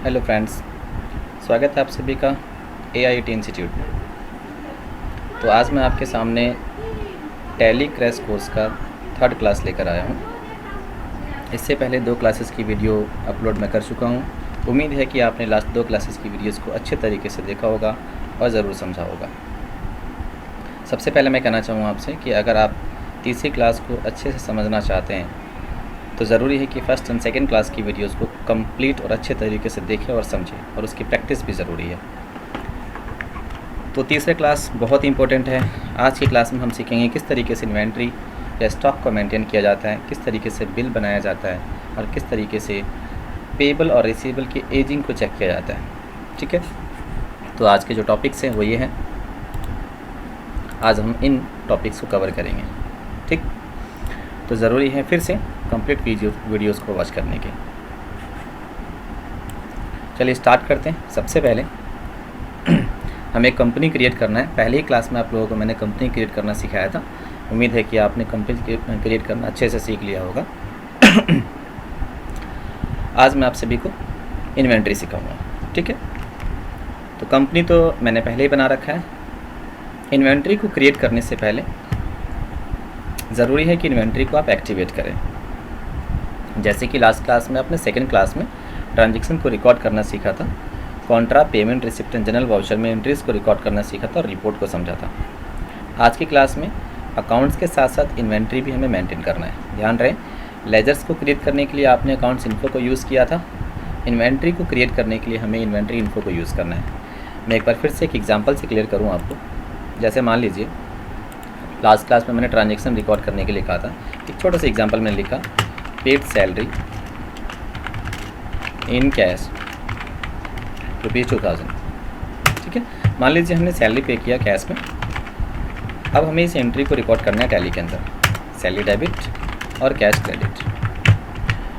Hello friends, स्वागत है आप सभी का AIT इंस्टीट्यूट में। तो आज मैं आपके सामने टैली क्रैश कोर्स का थर्ड क्लास लेकर आया हूँ। इससे पहले 2 क्लासेस की वीडियो अपलोड मैं कर चुका हूँ। उम्मीद है कि आपने लास्ट 2 क्लासेस की वीडियोस को अच्छे तरीके से देखा होगा और ज़रूर समझा होगा। सबसे पहले मैं कहना चाहूँगा आपसे कि अगर आप तीसरी क्लास को अच्छे से समझना चाहते हैं तो ज़रूरी है कि फ़र्स्ट एंड सेकंड क्लास की वीडियोस को कंप्लीट और अच्छे तरीके से देखें और समझें, और उसकी प्रैक्टिस भी ज़रूरी है। तो तीसरे क्लास बहुत ही इंपॉर्टेंट है। आज की क्लास में हम सीखेंगे किस तरीके से इन्वेंट्री या स्टॉक को मेंटेन किया जाता है, किस तरीके से बिल बनाया जाता है और किस तरीके से पेबल और रिसीवेबल की एजिंग को चेक किया जाता है। ठीक है, तो आज के जो टॉपिक्स हैं वो ये हैं। आज हम इन टॉपिक्स को कवर करेंगे। ठीक, तो ज़रूरी है फिर से कंप्लीट वीडियोस को वॉच करने के। चलिए स्टार्ट करते हैं। सबसे पहले हमें कंपनी क्रिएट करना है। पहले ही क्लास में आप लोगों को मैंने कंपनी क्रिएट करना सिखाया था। उम्मीद है कि आपने कंपनी क्रिएट करना अच्छे से सीख लिया होगा। आज मैं आप सभी को इन्वेंट्री सिखाऊंगा। ठीक है, तो कंपनी तो मैंने पहले ही बना रखा है। इन्वेंट्री को क्रिएट करने से पहले ज़रूरी है कि इन्वेंट्री को आप एक्टिवेट करें। जैसे कि लास्ट क्लास में आपने सेकंड क्लास में ट्रांजैक्शन को रिकॉर्ड करना सीखा था, Contra, payment, receipt and general voucher में एंट्रीज को रिकॉर्ड करना सीखा था और रिपोर्ट को समझा था। आज की क्लास में अकाउंट्स के साथ साथ इन्वेंट्री भी हमें मेंटेन करना है। ध्यान रहे, लेजर्स को क्रिएट करने के लिए आपने अकाउंट्स इन्फो को यूज़ किया था। इन्वेंट्री को क्रिएट करने के लिए हमें इन्वेंट्री इन्फो को यूज़ करना है। मैं एक बार फिर से एक एग्जाम्पल से क्लियर करूँ आपको। जैसे मान लीजिए लास्ट क्लास में मैंने ट्रांजेक्शन रिकॉर्ड करने के लिए कहा था। एक छोटा सा एग्जाम्पल मैंने लिखा, पेड सैलरी इन कैश ₹2000। ठीक है, मान लीजिए हमने सैलरी पे किया कैश में। अब हमें इस एंट्री को रिकॉर्ड करना है टैली के अंदर, सैलरी डेबिट और कैश क्रेडिट।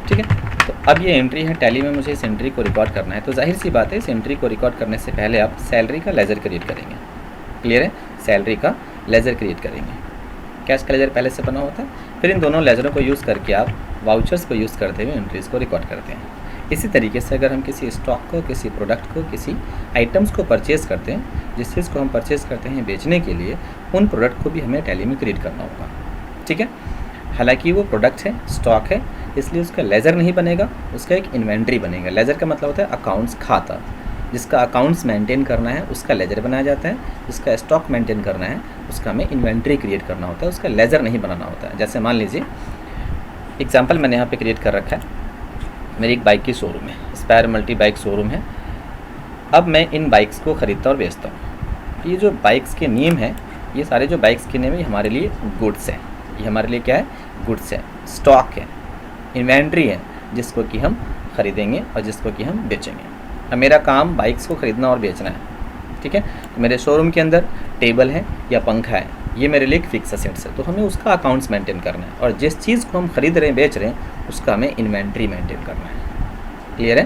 ठीक है, तो अब ये एंट्री है टैली में, मुझे इस एंट्री को रिकॉर्ड करना है। तो जाहिर सी बात है, इस एंट्री को रिकॉर्ड करने से पहले आप सैलरी का लेजर क्रिएट करेंगे। क्लियर है, सैलरी का लेजर क्रिएट करेंगे। कैश का लेजर पहले से बना होता है, फिर इन दोनों लेजरों को यूज़ करके आप वाउचर्स को यूज़ करते हुए एंट्रीज़ को रिकॉर्ड करते हैं। इसी तरीके से अगर हम किसी स्टॉक को, किसी प्रोडक्ट को, किसी आइटम्स को परचेज़ करते हैं, जिस चीज़ को हम परचेज़ करते हैं बेचने के लिए, उन प्रोडक्ट को भी हमें टैली में क्रिएट करना होगा। ठीक है, हालांकि वो प्रोडक्ट है, स्टॉक है, इसलिए उसका लेजर नहीं बनेगा, उसका एक इन्वेंट्री बनेगा। लेजर का मतलब होता है अकाउंट्स, खाता। जिसका अकाउंट्स मेंटेन करना है उसका लेजर बनाया जाता है, जिसका स्टॉक मेंटेन करना है उसका हमें इन्वेंट्री क्रिएट करना होता है, उसका लेजर नहीं बनाना होता है। जैसे मान लीजिए एग्जांपल मैंने यहाँ पे क्रिएट कर रखा है, मेरी एक बाइक की शोरूम है, स्पेयर मल्टी बाइक शोरूम है। अब मैं इन बाइक्स को ख़रीदता और बेचता हूँ। ये जो बाइक्स के नेम है, ये सारे जो बाइक्स के नेम है, ये हमारे लिए गुड्स है। ये हमारे लिए क्या है? गुड्स है, स्टॉक है, इन्वेंट्री है, जिसको कि हम ख़रीदेंगे और जिसको कि हम बेचेंगे। अब मेरा काम बाइक्स को ख़रीदना और बेचना है। ठीक है, तो मेरे शोरूम के अंदर टेबल है या पंखा है, ये मेरे लिए एक फिक्स असेट्स है, तो हमें उसका अकाउंट्स मेंटेन करना है। और जिस चीज़ को हम ख़रीद रहे हैं, बेच रहे हैं, उसका हमें इन्वेंट्री मेंटेन करना है। क्लियर है?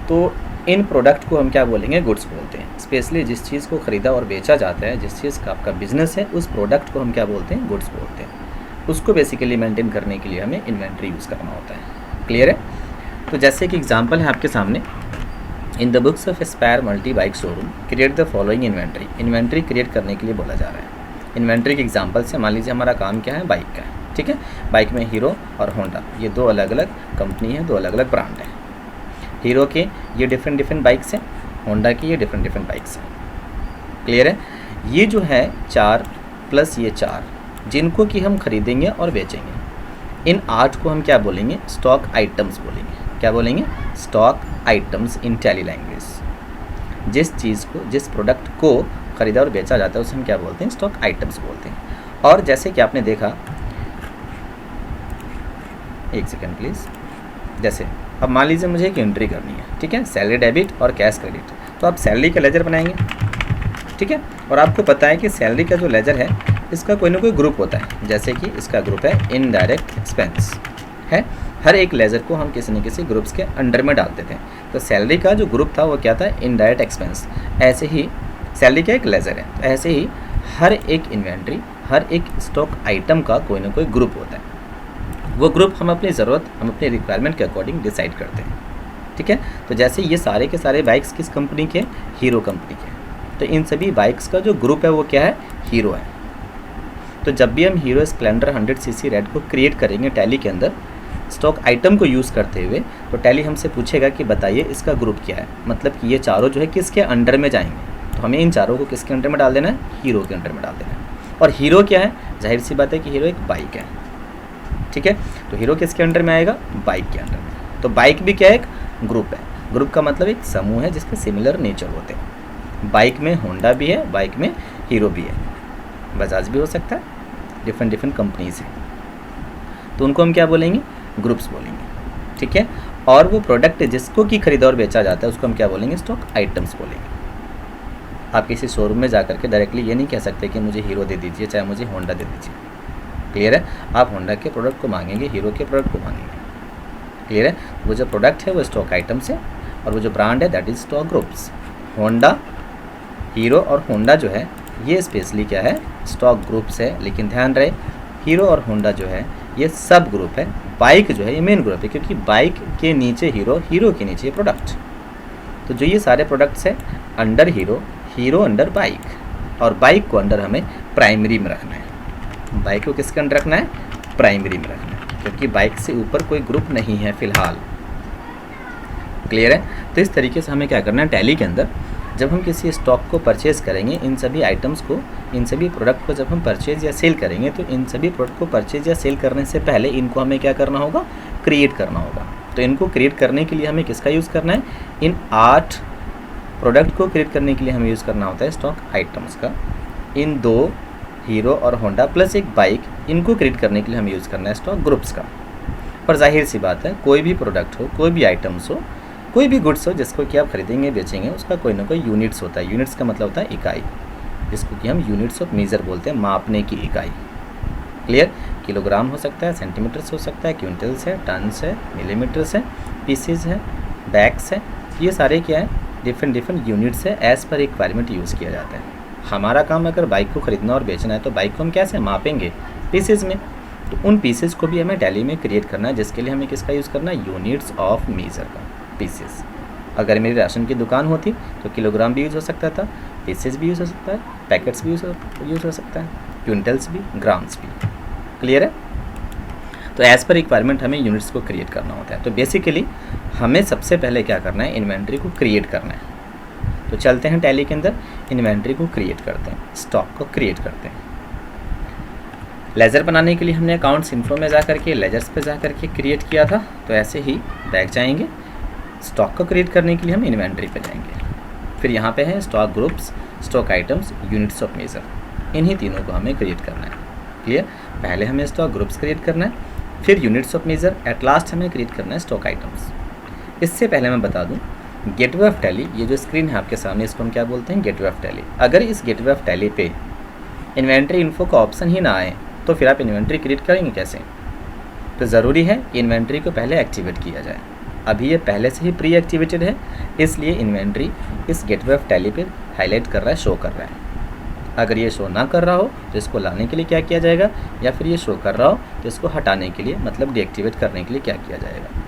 तो इन प्रोडक्ट को हम क्या बोलेंगे? गुड्स बोलते हैं। स्पेशली जिस चीज़ को ख़रीदा और बेचा जाता है, जिस चीज़ का आपका बिजनेस है, उस प्रोडक्ट को हम क्या बोलते हैं? गुड्स बोलते हैं। उसको बेसिकली मेंटेन करने के लिए हमें इन्वेंट्री यूज़ करना होता है। क्लियर है? तो जैसे कि एग्जाम्पल है आपके सामने, in the books of spare multi bike showroom create the following inventory. Inventory create करने के लिए बोला जा रहा है। इन्वेंट्री के एग्जांपल से मान लीजिए हमारा काम क्या है? बाइक का है। ठीक है, बाइक में हीरो और होंडा, ये 2 अलग अलग कंपनी है, 2 अलग अलग ब्रांड है। हीरो के ये डिफरेंट बाइक्स हैं, होंडा की ये डिफरेंट बाइक्स हैं। क्लियर है? ये जो है 4 प्लस ये 4, जिनको कि हम खरीदेंगे और बेचेंगे, इन 8 को हम क्या बोलेंगे? स्टॉक आइटम्स बोलेंगे। क्या बोलेंगे? Stock items in tally language. जिस चीज़ को, जिस प्रोडक्ट को ख़रीदा और बेचा जाता है उसे हम क्या बोलते हैं? स्टॉक आइटम्स बोलते हैं। और जैसे कि आपने देखा, एक सेकेंड प्लीज़, जैसे अब मान लीजिए मुझे एक एंट्री करनी है। ठीक है, सैलरी डेबिट और कैश क्रेडिट, तो आप सैलरी का लेजर बनाएंगे। ठीक है, और आपको पता है कि सैलरी का जो लेजर है, इसका कोई ना कोई ग्रुप होता है। जैसे कि इसका ग्रुप है इनडायरेक्ट एक्सपेंस है। हर एक लेजर को हम किसी न किसी ग्रुप्स के अंडर में डालते थे। तो सैलरी का जो ग्रुप था वो क्या था? Indirect expense. ऐसे ही सैलरी का एक लेजर है, तो ऐसे ही हर एक इन्वेंट्री, हर एक स्टॉक आइटम का कोई ना कोई ग्रुप होता है। वो ग्रुप हम अपनी ज़रूरत, हम अपनी रिक्वायरमेंट के अकॉर्डिंग डिसाइड करते हैं। ठीक है। तो जैसे ये सारे के सारे बाइक्स किस कंपनी के, हीरो कंपनी के, तो इन सभी बाइक्स का जो ग्रुप है वो क्या है, हीरो है। तो जब भी हम हीरो स्प्लेंडर 100 सीसी रेड को क्रिएट करेंगे टैली के अंदर स्टॉक आइटम को यूज़ करते हुए, तो टैली हमसे पूछेगा कि बताइए इसका ग्रुप क्या है, मतलब कि ये चारों जो है किसके अंडर में जाएंगे। तो हमें इन चारों को किसके अंडर में डाल देना है, हीरो के अंडर में डाल देना है। और हीरो क्या है, जाहिर सी बात है कि हीरो एक बाइक है, ठीक है। तो हीरो किसके अंडर में आएगा, बाइक के अंडर में। तो बाइक भी क्या है, एक ग्रुप है। ग्रुप का मतलब एक समूह है जिसके सिमिलर नेचर होते हैं। बाइक में होंडा भी है, बाइक में हीरो भी है, बजाज भी हो सकता है, डिफरेंट डिफरेंट कंपनीज हैं, तो उनको हम क्या बोलेंगे, ग्रुप्स बोलेंगे, ठीक है। और वो प्रोडक्ट जिसको कि खरीदा और बेचा जाता है उसको हम क्या बोलेंगे, स्टॉक आइटम्स बोलेंगे। आप किसी शोरूम में जा करके डायरेक्टली ये नहीं कह सकते कि मुझे हीरो दे दीजिए, चाहे मुझे होंडा दे दीजिए, क्लियर है। आप होंडा के प्रोडक्ट को मांगेंगे, हीरो के प्रोडक्ट को मांगेंगे, क्लियर है। वो जो प्रोडक्ट है वो स्टॉक आइटम्स है और वो जो ब्रांड है that is stock groups. Honda, hero और होंडा जो है ये स्पेशली क्या है, स्टॉक ग्रुप्स है। लेकिन ध्यान रहे हीरो और होंडा जो है ये सब ग्रुप है, बाइक जो है ये मेन ग्रुप है, क्योंकि बाइक के नीचे हीरो, हीरो के नीचे प्रोडक्ट। तो जो ये सारे प्रोडक्ट्स हैं under hero, hero under bike, और बाइक को अंडर हमें प्राइमरी में रखना है। बाइक को किसके अंडर रखना है, प्राइमरी में रखना है, क्योंकि बाइक से ऊपर कोई ग्रुप नहीं है फिलहाल, क्लियर है। तो इस तरीके से हमें क्या करना है, टैली के अंदर जब हम किसी स्टॉक को परचेज़ करेंगे, इन सभी आइटम्स को, इन सभी प्रोडक्ट को जब हम परचेज़ या सेल करेंगे, तो इन सभी प्रोडक्ट को परचेज़ या सेल करने से पहले इनको हमें क्या करना होगा, क्रिएट करना होगा। तो इनको क्रिएट करने के लिए हमें किसका यूज़ करना है, इन 8 प्रोडक्ट को क्रिएट करने के लिए हमें यूज़ करना होता है स्टॉक आइटम्स का। इन 2 हीरो और होंडा प्लस एक बाइक, इनको क्रिएट करने के लिए हमें यूज़ करना है स्टॉक ग्रुप्स का। पर जाहिर सी बात है कोई भी प्रोडक्ट हो, कोई भी आइटम्स हो, कोई भी गुड्स हो जिसको कि आप खरीदेंगे बेचेंगे, उसका कोई ना कोई यूनिट्स होता है। यूनिट्स का मतलब होता है इकाई, जिसको कि हम यूनिट्स ऑफ मेजर बोलते हैं, मापने की इकाई, क्लियर। किलोग्राम हो सकता है, सेंटीमीटर्स हो सकता है, क्विंटल्स है, टन्स है, मिलीमीटर्स है, पीसेज है, बैग्स है, ये सारे क्या है, डिफरेंट डिफरेंट यूनिट्स है, एज़ पर रिक्वायरमेंट यूज़ किया जाता है। हमारा काम अगर बाइक को खरीदना और बेचना है तो बाइक को हम कैसे मापेंगे, पीसेज में। तो उन पीसेज को भी हमें टैली में क्रिएट करना है, जिसके लिए हमें किसका यूज़ करना है, यूनिट्स ऑफ मेजर का, पीसेस। अगर मेरी राशन की दुकान होती तो किलोग्राम भी यूज़ हो सकता था, पीसेस भी यूज़ हो सकता है, पैकेट्स भी यूज़ हो सकता है, क्विंटल्स भी, ग्राम्स भी, क्लियर है। तो एज़ पर रिक्वायरमेंट हमें यूनिट्स को क्रिएट करना होता है। तो बेसिकली हमें सबसे पहले क्या करना है, इन्वेंट्री को क्रिएट करना है। तो चलते हैं टैली के अंदर, इन्वेंट्री को क्रिएट करते हैं, स्टॉक को क्रिएट करते हैं। लेजर बनाने के लिए हमने अकाउंट्स इन्फो में जा करके लेजर्स पे जा करके क्रिएट किया था, तो ऐसे ही बैक जाएंगे, स्टॉक को क्रिएट करने के लिए हम इन्वेंट्री पे जाएंगे। फिर यहाँ पे है stock groups, stock items, units of measure, इन्हीं तीनों को हमें क्रिएट करना है, क्लियर। पहले हमें स्टॉक ग्रुप्स क्रिएट करना है, फिर units of measure, at last हमें क्रिएट करना है स्टॉक आइटम्स। इससे पहले मैं बता दूँ, गेटवे ऑफ टैली, ये जो स्क्रीन है आपके सामने, इसको हम क्या बोलते हैं, गेटवे ऑफ टैली। अगर इस गेटवे ऑफ टैली पे इन्वेंट्री इन्फो का ऑप्शन ही ना आए तो फिर आप इन्वेंट्री क्रिएट करेंगे कैसे। तो ज़रूरी है इन्वेंट्री को पहले एक्टिवेट किया जाए। अभी ये पहले से ही प्री एक्टिवेटेड है, इसलिए इन्वेंट्री इस गेटवे ऑफ टैली पे हाईलाइट कर रहा है, शो कर रहा है। अगर ये शो ना कर रहा हो तो इसको लाने के लिए क्या किया जाएगा, या फिर ये शो कर रहा हो तो इसको हटाने के लिए, मतलब डीएक्टिवेट करने के लिए क्या किया जाएगा।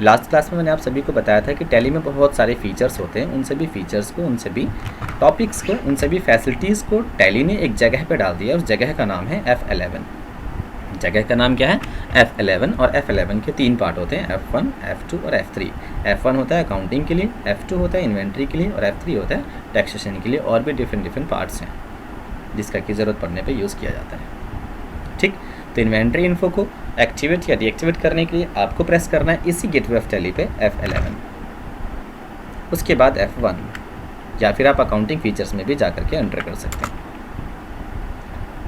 लास्ट क्लास में मैंने आप सभी को बताया था कि टैली में बहुत सारे फीचर्स होते हैं, उन सभी फीचर्स को, उन सभी टॉपिक्स को, उन सभी फैसिलिटीज़ को टैली ने एक जगह पे डाल दिया। उस जगह का नाम है F11। जगह का नाम क्या है, F11। और F11 के 3 पार्ट होते हैं, F1, F2 और F3। F1 होता है अकाउंटिंग के लिए, F2 होता है इन्वेंट्री के लिए, और F3 होता है टैक्सेशन के लिए। और भी डिफरेंट पार्ट्स हैं जिसका की ज़रूरत पड़ने पर यूज़ किया जाता है, ठीक। तो इन्वेंट्री इन्फो को एक्टिवेट या डीएक्टिवेट करने के लिए आपको प्रेस करना है इसी गेटवे ऑफ टैली पे F11, उसके बाद F1, या फिर आप अकाउंटिंग फीचर्स में भी जा करके एंटर कर सकते हैं,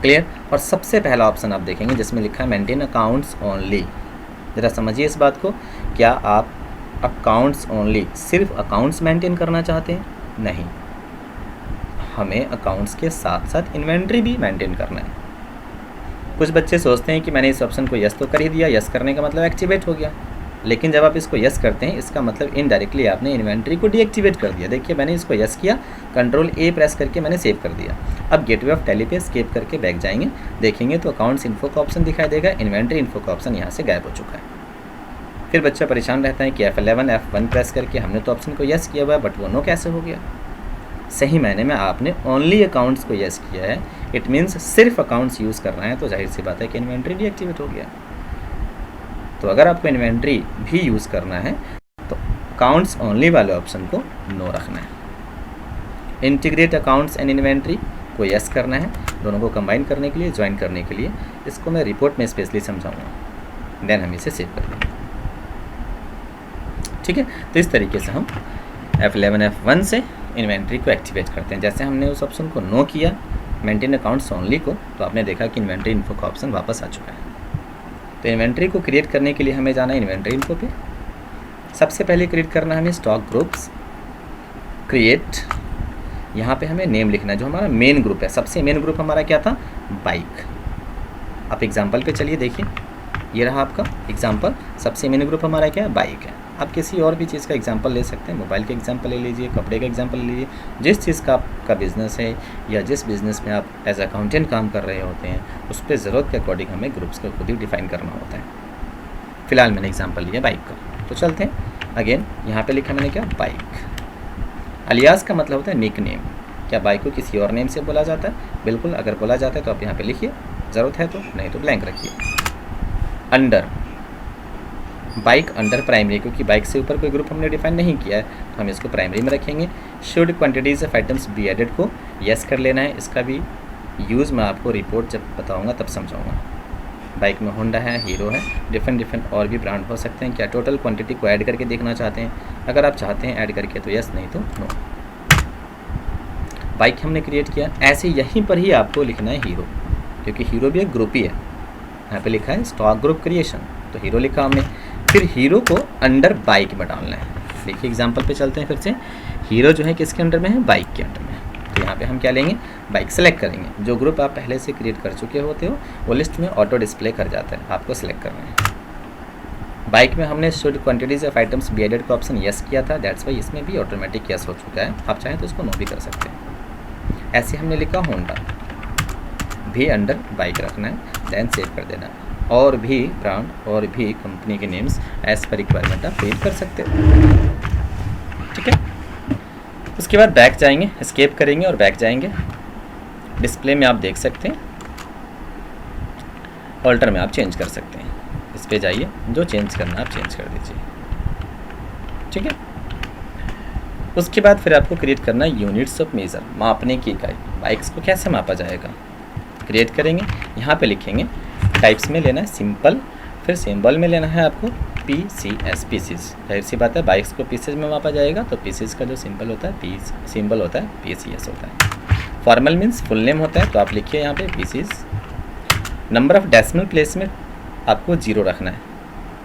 क्लियर। और सबसे पहला ऑप्शन आप देखेंगे जिसमें लिखा है मेंटेन अकाउंट्स ओनली। ज़रा समझिए इस बात को, क्या आप अकाउंट्स ओनली सिर्फ अकाउंट्स मेंटेन करना चाहते हैं, नहीं, हमें अकाउंट्स के साथ साथ इन्वेंट्री भी मेंटेन करना है। कुछ बच्चे सोचते हैं कि मैंने इस ऑप्शन को यस तो कर ही दिया, यस करने का मतलब एक्टिवेट हो गया, लेकिन जब आप इसको यस करते हैं इसका मतलब इनडायरेक्टली आपने इन्वेंट्री को डीएक्टिवेट कर दिया। देखिए मैंने इसको यस किया, कंट्रोल ए प्रेस करके मैंने सेव कर दिया। अब गेटवे ऑफ टैली पे स्केप करके बैक जाएंगे, देखेंगे तो अकाउंट्स इन्फो का ऑप्शन दिखाई देगा, इन्वेंट्री इन्फो का ऑप्शन यहाँ से गायब हो चुका है, फिर बच्चा परेशान रहता है कि F11 F1 प्रेस करके हमने तो ऑप्शन को यस किया हुआ है बट वो नो कैसे हो गया। सही मायने में आपने ओनली अकाउंट्स को यस किया है, इट मीन्स सिर्फ अकाउंट्स यूज़ कर रहे हैं, तो जाहिर सी बात है कि इन्वेंट्री डीएक्टिवेट हो गया। तो अगर आपको इन्वेंट्री भी यूज़ करना है तो अकाउंट्स ओनली वाले ऑप्शन को नो रखना है। इंटीग्रेट अकाउंट्स एंड इन्वेंट्री को यस करना है, दोनों को कंबाइन करने के लिए, ज्वाइन करने के लिए। इसको मैं रिपोर्ट में स्पेशली समझाऊंगा, देन हम इसे सेव कर देंगे। ठीक है, तो इस तरीके से हम F11 F1 से इन्वेंट्री को एक्टिवेट करते हैं। जैसे हमने उस ऑप्शन को नो किया मेंटेन अकाउंट्स ओनली को, तो आपने देखा कि इन्वेंट्री इन्फो का ऑप्शन वापस आ चुका है। तो इन्वेंट्री को क्रिएट करने के लिए हमें जाना है इन्वेंट्री इन्फो पे। सबसे पहले क्रिएट करना है हमें स्टॉक ग्रुप्स क्रिएट। यहाँ पे हमें नेम लिखना है, जो हमारा मेन ग्रुप है। सबसे मेन ग्रुप हमारा क्या था, बाइक। आप एग्जांपल पे चलिए, देखिए ये रहा आपका एग्जांपल। सबसे मेन ग्रुप हमारा क्या है, बाइक है। आप किसी और भी चीज़ का एग्जांपल ले सकते हैं, मोबाइल का एग्जांपल ले लीजिए, कपड़े का एग्जांपल ले लीजिए। जिस चीज़ का आपका बिज़नेस है या जिस बिज़नेस में आप एज अकाउंटेंट काम कर रहे होते हैं, उस पर ज़रूरत के अकॉर्डिंग हमें ग्रुप्स को खुद ही डिफाइन करना होता है। फिलहाल मैंने एग्जाम्पल लिया बाइक का, तो चलते हैं। अगेन यहाँ पर लिखा मैंने क्या, बाइक। अलियास का मतलब होता है निक नेम। क्या बाइक को किसी और नेम से बोला जाता है? बिल्कुल, अगर बोला जाता है तो आप यहाँ पे लिखिए, ज़रूरत है तो, नहीं तो ब्लैंक रखिए। अंडर, बाइक अंडर प्राइमरी, क्योंकि बाइक से ऊपर कोई ग्रुप हमने डिफाइन नहीं किया है तो हम इसको प्राइमरी में रखेंगे। Should quantities of items be added को यस कर लेना है। इसका भी यूज़ मैं आपको रिपोर्ट जब बताऊँगा तब समझाऊँगा। बाइक में होंडा है, हीरो है, डिफरेंट और भी ब्रांड हो सकते हैं। क्या टोटल क्वांटिटी को ऐड करके देखना चाहते हैं? अगर आप चाहते हैं ऐड करके तो यस, नहीं तो नो। बाइक हमने क्रिएट किया। ऐसे यहीं पर ही आपको लिखना है हीरो, क्योंकि हीरो भी एक ग्रुप ही है। यहाँ पे लिखा है स्टॉक ग्रुप क्रिएशन, तो हीरो लिखा हमने। फिर हीरो को अंडर बाइक में डालना है। देखिए एग्जांपल पे चलते हैं फिर से। हीरो जो है किसके अंडर में है, बाइक के अंडर में। तो यहाँ पे हम क्या लेंगे, बाइक सेलेक्ट करेंगे। जो ग्रुप आप पहले से क्रिएट कर चुके होते हो वो लिस्ट में ऑटो डिस्प्ले कर जाता है, आपको सेलेक्ट करना है। बाइक में हमने should quantities of items be added का ऑप्शन यस किया था, दैट्स वाई इसमें भी ऑटोमेटिक यस हो चुका है। आप चाहें तो इसको नो भी कर सकते हैं। ऐसे हमने लिखा होंडा भी अंडर बाइक रखना है, देन सेव कर देना। और भी ब्रांड और भी कंपनी के नेम्स एज पर रिक्वायरमेंट आप फिल कर सकते हो। ठीक है, उसके बाद बैक जाएंगे, एस्केप करेंगे और बैक जाएंगे। डिस्प्ले में आप देख सकते हैं, ऑल्टर में आप चेंज कर सकते हैं। इस पे जाइए, जो चेंज करना आप चेंज कर दीजिए। ठीक है, उसके बाद फिर आपको क्रिएट करना है यूनिट्स ऑफ मेजर, मापने की इकाई। बाइक्स को कैसे मापा जाएगा, क्रिएट करेंगे। यहाँ पे लिखेंगे टाइप्स में लेना है सिंपल, फिर सिंबल में लेना है आपको PCS, पीसीस। जाहिर सी बात है बाइक्स को पीसेज में मापा जाएगा, तो पीसेज का जो सिंबल होता है, सिंबल होता है PCS होता है। फॉर्मल मीन्स फुल नेम होता है, तो आप लिखिए यहाँ पे pieces. Number of decimal place में आपको 0 रखना है।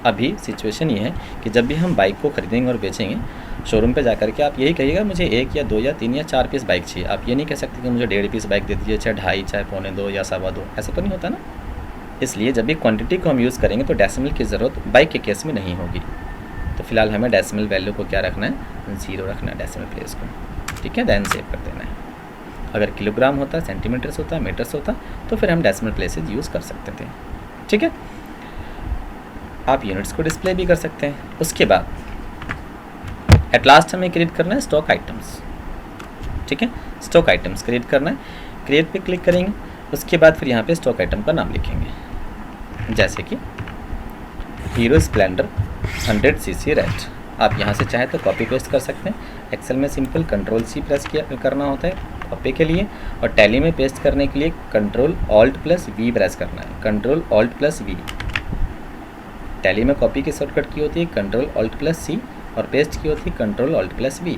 अभी सिचुएशन ये है कि जब भी हम बाइक को खरीदेंगे और बेचेंगे, शोरूम पे जाकर के आप यही कहिएगा मुझे 1 या 2 या 3 या 4 पीस बाइक चाहिए। आप ये नहीं कह सकते कि मुझे 1.5 पीस बाइक दे दीजिए, चाहे 2.5, चाहे 2.25 या 2.25, ऐसा तो नहीं होता ना। इसलिए जब भी क्वांटिटी को हम यूज़ करेंगे तो डेसिमल की ज़रूरत बाइक के केस में नहीं होगी। तो फिलहाल हमें डेसिमल वैल्यू को क्या रखना है, 0 रखना है डेसिमल प्लेस को। ठीक है, देन सेव कर देना है। अगर किलोग्राम होता, सेंटीमीटर्स होता, मीटर्स होता, तो फिर हम डेसिमल प्लेसेज यूज़ कर सकते थे। ठीक है, आप यूनिट्स को डिस्प्ले भी कर सकते हैं। उसके बाद एट लास्ट हमें क्रिएट करना है स्टॉक आइटम्स। ठीक है, स्टॉक आइटम्स क्रिएट करना है, क्रिएट पे क्लिक करेंगे। उसके बाद फिर यहाँ पे स्टॉक आइटम का नाम लिखेंगे, जैसे कि हीरो स्प्लेंडर 100cc रेड। आप यहाँ से चाहे तो कॉपी पेस्ट कर सकते हैं। एक्सेल में सिंपल Ctrl+C प्रेस करना होता है कॉपी के लिए, और टैली में पेस्ट करने के लिए Ctrl+Alt+V प्रेस करना है। Ctrl+Alt+V। टैली में कॉपी की शॉर्टकट की होती है Ctrl+Alt+C, और पेस्ट की होती है Ctrl+Alt+V।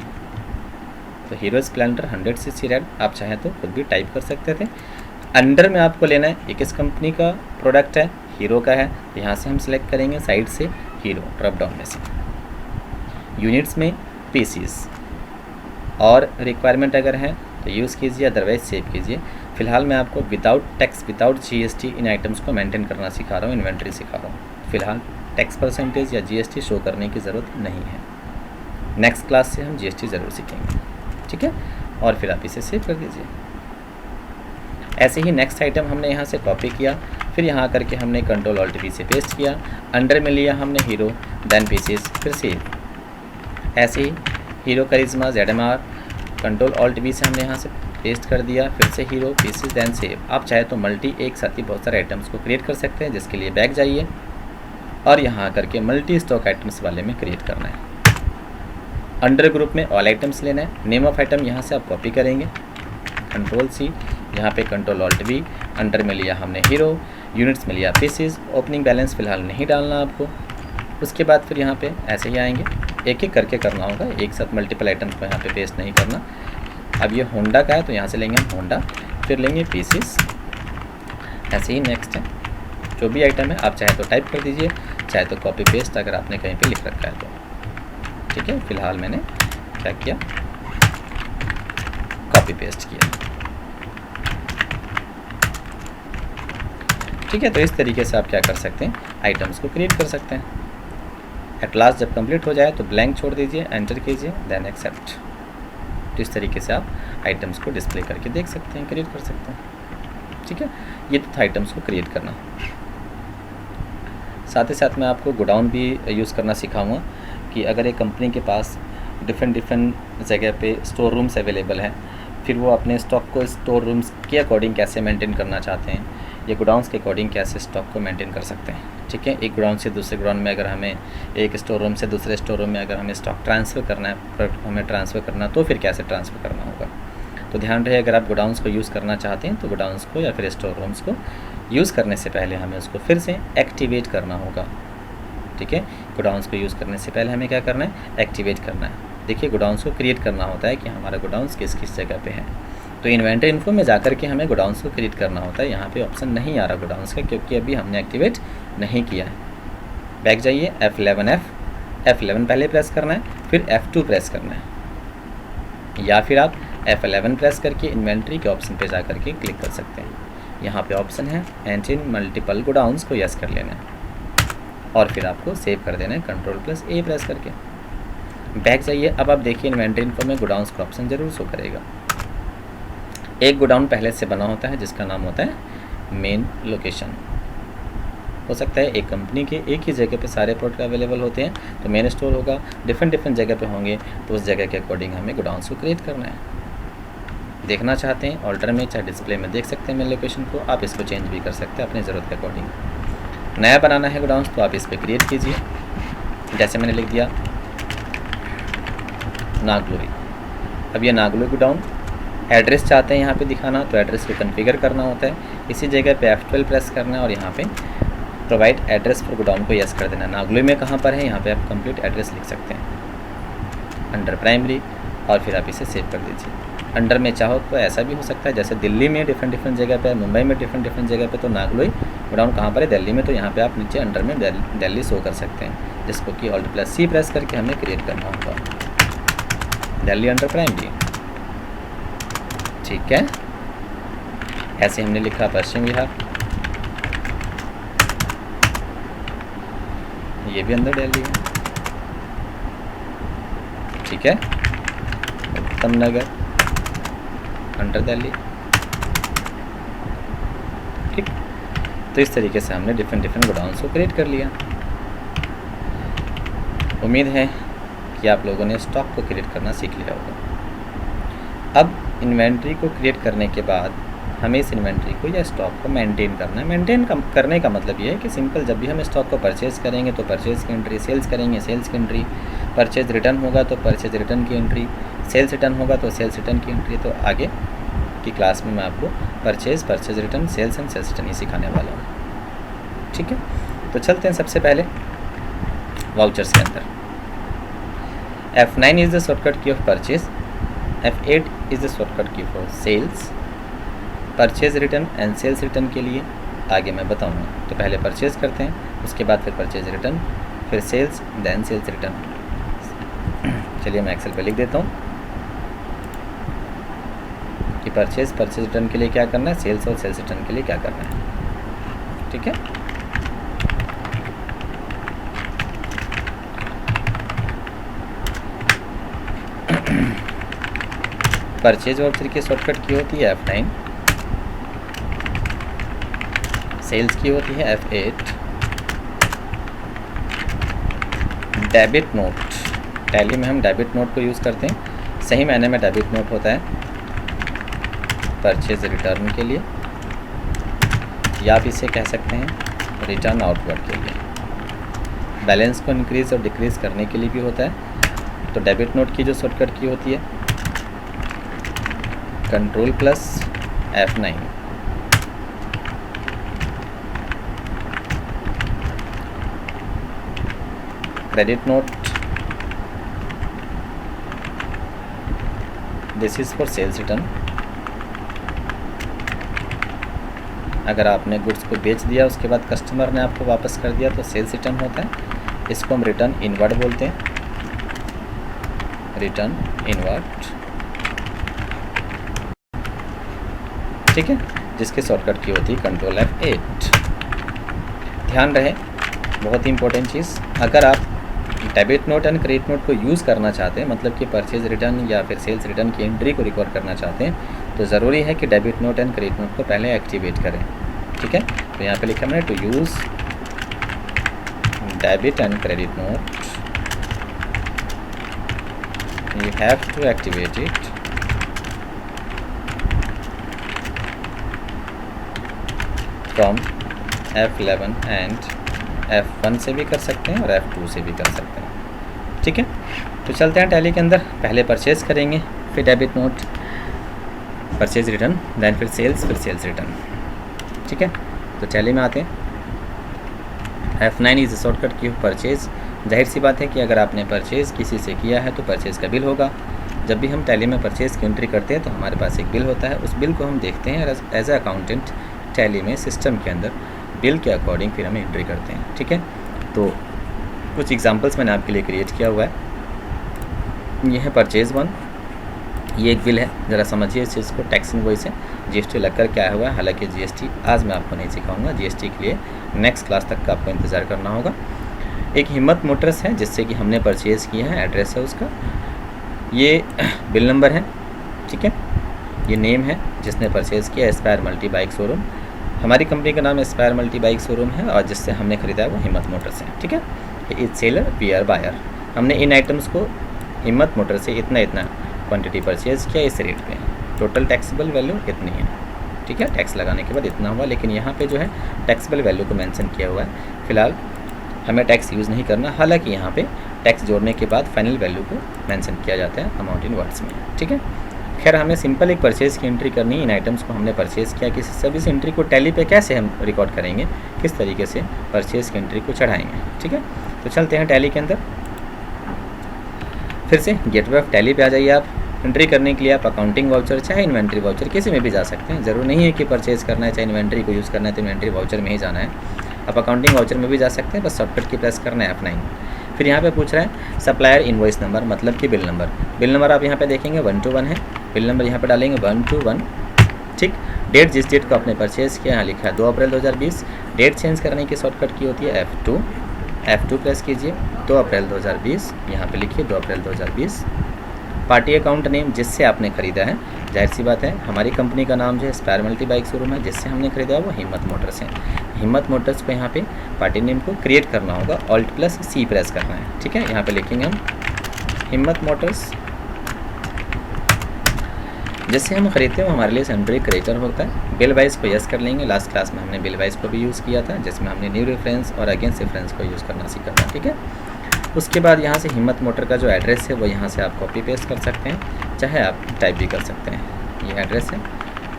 तो हीरो स्प्लेंडर 100cc रेड आप चाहें तो खुद भी टाइप कर सकते थे। अंडर में आपको लेना है ये किस कंपनी का प्रोडक्ट है, हीरो का है, तो यहाँ से हम सिलेक्ट करेंगे साइड से हीरो, ड्रॉप डाउन में से। यूनिट्स में पीसीस, और रिक्वायरमेंट अगर है तो यूज़ कीजिए, अदरवाइज सेव कीजिए। फिलहाल मैं आपको विदाउट टैक्स, विदाउट GST इन आइटम्स को मेंटेन करना सिखा रहा हूँ, इन्वेंट्री सिखा रहा हूँ। फिलहाल टैक्स परसेंटेज या GST शो करने की ज़रूरत नहीं है। नेक्स्ट क्लास से हम GST ज़रूर सीखेंगे। ठीक है, और फिर आप इसे सेव कर दीजिए। ऐसे ही नेक्स्ट आइटम हमने यहाँ से कॉपी किया, फिर यहाँ करके हमने Ctrl+Alt+V से पेस्ट किया। अंडर में लिया हमने हीरो, देन पीसीज, फिर सेव। ऐसे ही hero Karizma ZMR control alt V से हमने यहाँ से पेस्ट कर दिया, फिर से हीरो पीसीज देन सेव। आप चाहे तो मल्टी एक साथ ही बहुत सारे आइटम्स को क्रिएट कर सकते हैं, जिसके लिए बैक जाइए और यहाँ करके मल्टी स्टॉक आइटम्स वाले में क्रिएट करना है। अंडर ग्रुप में ऑल आइटम्स लेना है। नेम ऑफ आइटम यहाँ से आप कॉपी करेंगे, कंट्रोल C, यहाँ पे कंट्रोल ऑल्ट V। अंडर में लिया हमने हीरो, यूनिट्स में लिया पीसीज। ओपनिंग बैलेंस फ़िलहाल नहीं डालना आपको। उसके बाद फिर यहाँ पे ऐसे ही आएंगे, एक एक करके करना होगा, एक साथ मल्टीपल आइटम्स को यहाँ पे पेस्ट नहीं करना। अब ये होंडा का है तो यहाँ से लेंगे हम होंडा, फिर लेंगे पीसीज। ऐसे ही नेक्स्ट है, जो भी आइटम है आप चाहे तो टाइप कर दीजिए, चाहे तो कॉपी पेस्ट अगर आपने कहीं पे लिख रखा है तो। ठीक है, फिलहाल मैंने क्या किया, कॉपी पेस्ट किया। ठीक है, तो इस तरीके से आप क्या कर सकते हैं, आइटम्स को क्रिएट कर सकते हैं। एट लास्ट जब कंप्लीट हो जाए तो ब्लैंक छोड़ दीजिए, एंटर कीजिए, देन एक्सेप्ट। तो इस तरीके से आप आइटम्स को डिस्प्ले करके देख सकते हैं, क्रिएट कर सकते हैं। ठीक है, ये तो था आइटम्स को क्रिएट करना। साथ ही साथ मैं आपको गोडाउन भी यूज़ करना सिखाऊंगा कि अगर एक कंपनी के पास डिफरेंट जगह पे स्टोर रूम्स अवेलेबल हैं, फिर वो अपने स्टॉक को स्टोर रूम्स के अकॉर्डिंग कैसे मेंटेन करना चाहते हैं, ये गोडाउन्स के अकॉर्डिंग कैसे स्टॉक को मेंटेन कर सकते हैं। ठीक है, एक गोडाउन से दूसरे गोडाउन में अगर हमें, एक स्टोर रूम से दूसरे स्टोर रूम में अगर हमें स्टॉक ट्रांसफ़र करना है, प्रोडक्ट हमें ट्रांसफ़र करना, तो फिर कैसे ट्रांसफ़र करना होगा। तो ध्यान रहे, अगर आप गोडाउन्स को यूज़ करना चाहते हैं तो गोडाउन्स को या फिर स्टोर रूम्स को यूज़ करने से पहले हमें उसको फिर से एक्टिवेट करना होगा। ठीक है, गोडाउन्स को यूज़ करने से पहले हमें क्या करना है, एक्टिवेट करना है। देखिए, गोडाउन्स को क्रिएट करना होता है कि हमारा गोडाउन्स किस किस जगह पे है। तो इन्वेंटरी इन्फो में जाकर के हमें गोडाउन्स को क्रिएट करना होता है। यहाँ पे ऑप्शन नहीं आ रहा गोडाउन्स का, क्योंकि अभी हमने एक्टिवेट नहीं किया है। बैक जाइए, F11 पहले प्रेस करना है, फिर F2 प्रेस करना है, या फिर आप F11 प्रेस करके इन्वेंटरी के ऑप्शन पे जा करके क्लिक कर सकते हैं। यहाँ पे ऑप्शन है एंटर मल्टीपल गोडाउन्स को यस कर लेना है और फिर आपको सेव कर देना है Ctrl+A प्रेस करके। बैक जाइए, अब आप देखिए इन्वेंटरी इन्फो में गोडाउन्स का ऑप्शन ज़रूर शो करेगा। एक गोडाउन पहले से बना होता है जिसका नाम होता है मेन लोकेशन। हो सकता है एक कंपनी के एक ही जगह पे सारे प्रोडक्ट अवेलेबल होते हैं, तो मेन स्टोर होगा, डिफरेंट जगह पे होंगे, तो उस जगह के अकॉर्डिंग हमें गोडाउन्स को क्रिएट करना है। देखना चाहते हैं ऑल्टर में, चाहे डिस्प्ले में देख सकते हैं मेन लोकेशन को, आप इसको चेंज भी कर सकते हैं अपनी ज़रूरत के अकॉर्डिंग। नया बनाना है गोडाउन्स तो आप इस पर क्रिएट कीजिए, जैसे मैंने लिख दिया नागलोई। अब ये नागलोई गोडाउन, एड्रेस चाहते हैं यहाँ पे दिखाना, तो एड्रेस को कॉन्फ़िगर करना होता है। इसी जगह पे F12 प्रेस करना है और यहाँ पे प्रोवाइड एड्रेस फॉर गोडाउन को यस कर देना। नागलोई में कहाँ पर है, यहाँ पे आप कंप्लीट एड्रेस लिख सकते हैं अंडर प्राइमरी, और फिर आप इसे सेव कर दीजिए। अंडर में चाहो तो ऐसा भी हो सकता है, जैसे दिल्ली में डिफरेंट जगह पे, मुंबई में डिफरेंट जगह पे, तो नागलोई गोडाउन कहाँ पर है, दिल्ली में, तो यहाँ पे आप नीचे अंडर में दिल्ली शो कर सकते हैं, जिसको कि Alt+C प्रेस करके हमें क्रिएट करना होगा, दिल्ली अंडर प्राइमरी। ठीक है, ऐसे हमने लिखा पश्चिम बिहार, ये भी अंदर दिल्ली है। ठीक है, उत्तम नगर अंडर दिल्ली। ठीक, तो इस तरीके से हमने डिफरेंट गोडाउन्स को क्रिएट कर लिया। उम्मीद है कि आप लोगों ने स्टॉक को क्रिएट करना सीख लिया होगा। अब इन्वेंट्री को क्रिएट करने के बाद हमें इस इन्वेंट्री को या स्टॉक को मेंटेन करना है। मेंटेन करने का मतलब ये है कि सिंपल, जब भी हम स्टॉक को परचेज़ करेंगे तो परचेज़ की एंट्री, सेल्स करेंगे सेल्स की एंट्री, परचेज रिटर्न होगा तो परचेज रिटर्न की एंट्री, सेल्स रिटर्न होगा तो सेल्स रिटर्न की एंट्री। तो आगे की क्लास में मैं आपको purchase return, sales and sales return ही सिखाने वाला हूँ। ठीक है, तो चलते हैं सबसे पहले वाउचर्स के अंदर। F9 is the shortcut key of purchase, F8 is the shortcut key for sales. Purchase return and sales return के लिए आगे मैं बताऊंगा। तो पहले परचेज करते हैं, उसके बाद फिर परचेज रिटर्न, फिर सेल्स, देन सेल्स रिटर्न। चलिए मैं एक्सेल पे लिख देता हूँ कि परचेज रिटर्न के लिए क्या करना है, सेल्स और सेल्स रिटर्न के लिए क्या करना है। ठीक है, परचेज वाउचर की शॉर्टकट की होती है F9, सेल्स की होती है F8, डेबिट नोट, टैली में हम डेबिट नोट को यूज़ करते हैं। सही मायने में डेबिट नोट होता है परचेज रिटर्न के लिए, या आप इसे कह सकते हैं रिटर्न आउटवर्ड के लिए। बैलेंस को इंक्रीज़ और डिक्रीज़ करने के लिए भी होता है। तो डेबिट नोट की जो शॉर्टकट की होती है control plus F9। Credit note, this is for sales return. अगर आपने गुड्स को बेच दिया उसके बाद कस्टमर ने आपको वापस कर दिया तो सेल्स रिटर्न होता है। इसको हम रिटर्न इनवर्ड बोलते हैं, रिटर्न इनवर्ड, ठीक है, जिसके शॉर्टकट की होती है कंट्रोल F8। ध्यान रहे, बहुत ही इंपॉर्टेंट चीज़, अगर आप debit note and credit note को यूज़ करना चाहते हैं, मतलब कि परचेज रिटर्न या फिर सेल्स रिटर्न की एंट्री को रिकॉर्ड करना चाहते हैं, तो ज़रूरी है कि debit note and credit note को पहले एक्टिवेट करें, ठीक है। तो यहाँ पे लिखा मैंने to use debit and credit note you have to activate it from F11 and F1 से भी कर सकते हैं और F2 से भी कर सकते हैं, ठीक है। तो चलते हैं टैली के अंदर, पहले परचेज करेंगे, फिर debit note, purchase return, then फिर सेल्स रिटर्न, ठीक है। तो टैली में आते हैं। F9 इज़ शॉर्टकट की परचेज। जाहिर सी बात है कि अगर आपने परचेज़ किसी से किया है तो परचेज़ का बिल होगा। जब भी हम टैली में परचेज़ की एंट्री करते हैं तो हमारे पास एक बिल होता है, उस बिल को हम देखते हैं एज ए अकाउंटेंट टैली में सिस्टम के अंदर बिल के अकॉर्डिंग फिर हम एंट्री करते हैं, ठीक है। तो कुछ एग्जांपल्स मैंने आपके लिए क्रिएट किया हुआ है। ये है परचेज़ 1, ये एक बिल है, ज़रा समझिए इस चीज़ को। टैक्स इनवॉइस है, GST लग कर के आया हुआ है, हालांकि GST आज मैं आपको नहीं सिखाऊंगा, GST के लिए नेक्स्ट क्लास तक का आपको इंतज़ार करना होगा। एक हिम्मत मोटर्स है जिससे कि हमने परचेज़ किया है, एड्रेस है उसका, ये बिल नंबर है, ठीक है। ये नेम है जिसने परचेज़ किया, एस्पायर मल्टी बाइक शोरूम, हमारी कंपनी का नाम एस्पायर मल्टी बाइक शोरूम है, और जिससे हमने ख़रीदा है वो हिम्मत मोटर्स है, ठीक है। ये is seller, we are buyer. हमने इन आइटम्स को हिम्मत मोटर से इतना क्वांटिटी परचेज़ किया इस रेट पे, टोटल टैक्सेबल वैल्यू इतनी है, ठीक है। टैक्स लगाने के बाद इतना हुआ, लेकिन यहाँ पे जो है टैक्सेबल वैल्यू को मेंशन किया हुआ है। फ़िलहाल हमें टैक्स यूज़ नहीं करना, हालांकि यहाँ पे टैक्स जोड़ने के बाद फाइनल वैल्यू को मेंशन किया जाता है अमाउंट इन वर्ड्स में, ठीक है। खैर, हमें सिंपल एक परचेज़ की एंट्री करनी है। इन आइटम्स को हमने परचेज़ किया, किसी सर्विस एंट्री को टैली पे कैसे हम रिकॉर्ड करेंगे, किस तरीके से परचेज़ की एंट्री को चढ़ाएंगे, ठीक है। तो चलते हैं टैली के अंदर, फिर से गेटवे ऑफ टैली पे आ जाइए। आप एंट्री करने के लिए आप अकाउंटिंग वाउचर चाहे इन्वेंट्री वाउचर किसी में भी जा सकते हैं, ज़रूर नहीं है कि परचेज़ करना है चाहे इन्वेंट्री को यूज़ करना है तो इन्वेंट्री वाउचर में ही जाना है। आप अकाउंटिंग वाउचर में भी जा सकते हैं, बस शॉर्टकट की प्रेस करना है F9। फिर यहाँ पे पूछ रहा है सप्लायर इनवॉइस नंबर, मतलब कि बिल नंबर। बिल नंबर आप यहाँ पे देखेंगे 121 है, बिल नंबर यहाँ पे डालेंगे 121, ठीक। डेट, जिस डेट को आपने परचेज़ किया, यहाँ लिखा है 2 अप्रैल 2020। डेट चेंज करने की शॉर्टकट की होती है F2 प्रेस कीजिए, 2 अप्रैल 2020, यहाँ पे लिखिए 2 अप्रैल 2020। पार्टी अकाउंट नेम जिससे आपने ख़रीदा है, जाहिर सी बात है हमारी कंपनी का नाम जो है एस्पायर मल्टी बाइक शोरूम है, जिससे हमने ख़रीदा है वो हिम्मत मोटर्स है। हिम्मत मोटर्स को यहाँ पे पार्टी नेम को क्रिएट करना होगा, Alt+C प्रेस करना है, ठीक है। यहाँ पे लिखेंगे हम हिम्मत मोटर्स, जिससे हम ख़रीदते हैं वो हमारे लिए सेंट्री क्रिएटर होता है। बिल वाइज को यस कर लेंगे, लास्ट क्लास में हमने बिल वाइज को भी यूज़ किया था, जिसमें हमने न्यू रेफरेंस और अगेंस्ट रेफरेंस को यूज़ करना सीखा था, ठीक है। उसके बाद यहाँ से हिम्मत मोटर का जो एड्रेस है वो यहाँ से आप कॉपी पेस्ट कर सकते हैं, चाहे आप टाइप भी कर सकते हैं। ये एड्रेस है,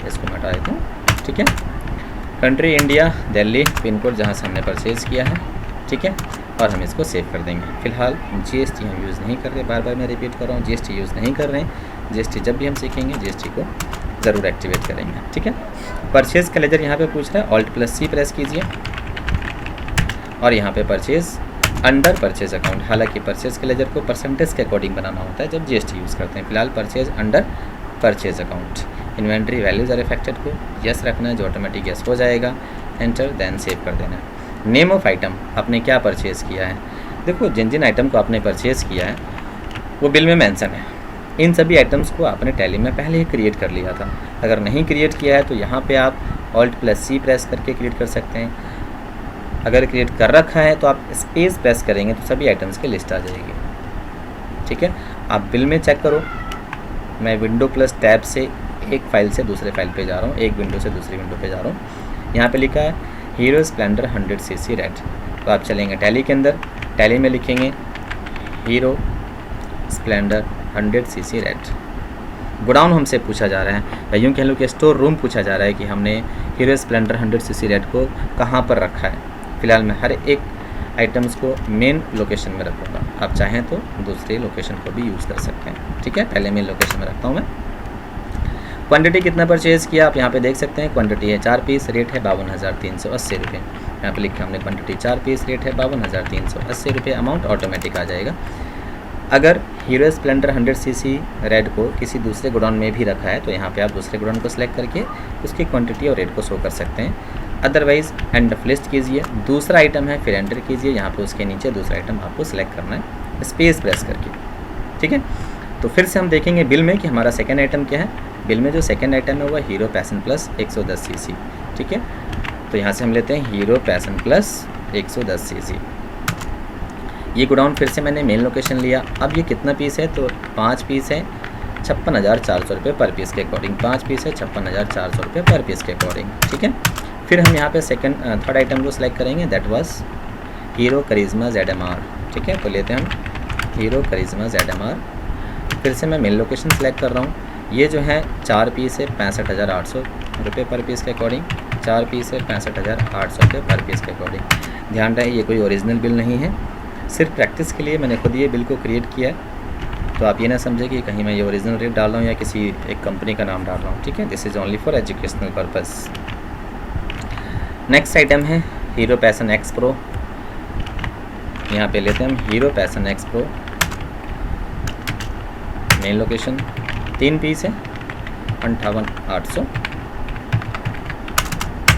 इसको मैं हटा देता हूँ, ठीक है। Country India, Delhi, pin code जहाँ से हमने परचेज़ किया है, ठीक है, और हम इसको सेव कर देंगे। फ़िलहाल GST हम यूज़ नहीं कर रहे, बार बार मैं रिपीट कर रहा हूँ, GST यूज़ नहीं कर रहे हैं। GST जब भी हम सीखेंगे GST को ज़रूर एक्टिवेट करेंगे, ठीक है। परचेज़ का लेजर यहाँ पे पूछ रहा है, Alt+C प्रेस कीजिए, और यहाँ पे परचेज़ अंडर परचेज़ अकाउंट, हालांकि परचेज़ के लेजर को परसेंटेज के अकॉर्डिंग बनाना होता है जब GST यूज़ करते हैं। फिलहाल purchase under purchase account. Inventory values are affected को यस रखना है, जो ऑटोमेटिक यस हो जाएगा। एंटर, देन सेव कर देना है। नेम ऑफ आइटम, आपने क्या परचेज़ किया है, देखो जिन जिन आइटम को आपने परचेज़ किया है वो बिल में मेंशन है। इन सभी आइटम्स को आपने टैली में पहले ही क्रिएट कर लिया था। अगर नहीं क्रिएट किया है तो यहाँ पे आप Alt+C प्रेस करके क्रिएट कर सकते हैं। अगर क्रिएट कर रखा है तो आप स्पेस प्रेस करेंगे तो सभी आइटम्स की लिस्ट आ जाएगी। ठीक है, आप बिल में चेक करो, मैं विंडो प्लस टैब से एक फ़ाइल से दूसरे फाइल पे जा रहा हूँ, एक विंडो से दूसरी विंडो पे जा रहा हूँ। यहाँ पे लिखा है हीरो स्प्लेंडर 100cc रेड, तो आप चलेंगे टैली के अंदर, टैली में लिखेंगे hero Splendor 100cc red. Godown हमसे पूछा जा रहा है, या यूँ कह लो कि स्टोर रूम पूछा जा रहा है कि हमने हीरो स्प्लेंडर 100cc रेड को कहाँ पर रखा है। फ़िलहाल मैं हर एक आइटम्स को मेन लोकेशन में रखूँगा, आप चाहें तो दूसरे लोकेशन को भी यूज़ कर सकते हैं। ठीक है, पहले मेन लोकेशन में रखता हूँ मैं। क्वांटिटी कितना परचेज़ किया आप यहाँ पे देख सकते हैं। क्वांटिटी है 4 पीस, रेट है 52,380 रुपये। यहाँ पे लिखा हमने क्वांटिटी 4 पीस, रेट है 52,380 रुपये। अमाउंट ऑटोमेटिक आ जाएगा। अगर हीरो स्प्लेंडर 100cc रेड को किसी दूसरे गोडाउन में भी रखा है तो यहाँ पे आप दूसरे गोडाउन को सिलेक्ट करके उसकी क्वांटिटी और रेट को शो कर सकते हैं। अदरवाइज़ एंड ऑफ लिस्ट कीजिए, दूसरा आइटम है फिर एंटर कीजिए, यहाँ पे उसके नीचे दूसरा आइटम आपको सिलेक्ट करना है स्पेस प्रेस करके। ठीक है, तो फिर से हम देखेंगे बिल में कि हमारा सेकेंड आइटम क्या है। बिल में जो सेकेंड आइटम है वह हीरो पैशन प्लस 110cc। ठीक है, तो यहाँ से हम लेते हैं हीरो पैशन प्लस 110cc। ये गोडाउन फिर से मैंने मेन लोकेशन लिया। अब ये कितना पीस है, तो 5 पीस है 56,400 रुपये पर पीस के अकॉर्डिंग। 5 पीस है 56,400 रुपये पर पीस के अकॉर्डिंग। ठीक है, फिर हम यहाँ पे थर्ड आइटम को सिलेक्ट करेंगे, that was Hero Karizma ZMR। ठीक है, तो लेते हैं हम हीरो करिश्मा ZMR। फिर से मैं मेन लोकेशन सेलेक्ट कर रहा हूँ। ये जो है 4 पीस है 65,800 रुपये पर पीस के अकॉर्डिंग। 4 पीस है 65,800 रुपये पर पीस के अकॉर्डिंग। ध्यान रहे ये कोई ओरिजिनल बिल नहीं है, सिर्फ प्रैक्टिस के लिए मैंने खुद ये बिल को क्रिएट किया है। तो आप ये ना समझे कि कहीं मैं ये ओरिजिनल रेट डाल रहा हूँ या किसी एक कंपनी का नाम डाल रहा हूँ। ठीक है, this is only for educational purpose. Next item है हीरो पैशन X Pro। यहाँ पे लेते हैं हम Hero Passion X Pro। Main location 3 piece है 58,800।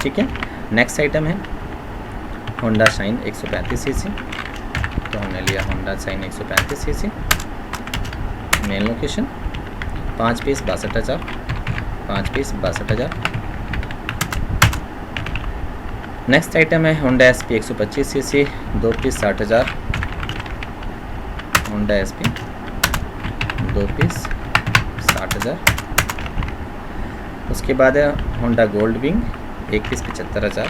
ठीक है, नेक्स्ट आइटम है होंडा शाइन 135cc। तो हमने लिया Honda Shine 135cc। Main location 5 piece 62,000। 5 piece 62,000। Next item है Honda SP 125cc। 2 piece 60,000। Honda SP 2 piece 60,000। उसके बाद है Honda Gold Wing 1 piece 75,000।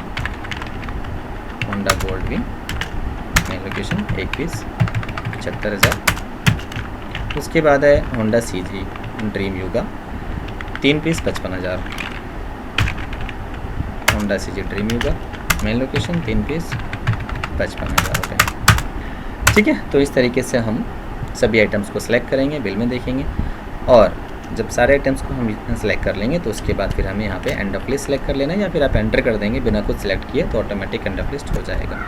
Honda Gold Wing main location 1 piece 75,000। उसके बाद है Honda CG Dream Yuga 3 piece 55,000। Honda CG Dream Yuga main location 3 piece 55,000 रुपये। ठीक है, तो इस तरीके से हम सभी आइटम्स को सिलेक्ट करेंगे, बिल में देखेंगे, और जब सारे आइटम्स को हम सेलेक्ट कर लेंगे तो उसके बाद फिर हमें यहाँ पे एंड ऑफ लिस्ट सेलेक्ट कर लेना है, या फिर आप एंटर कर देंगे बिना कुछ सिलेक्ट किए तो ऑटोमेटिक एंड ऑफ लिस्ट हो जाएगा।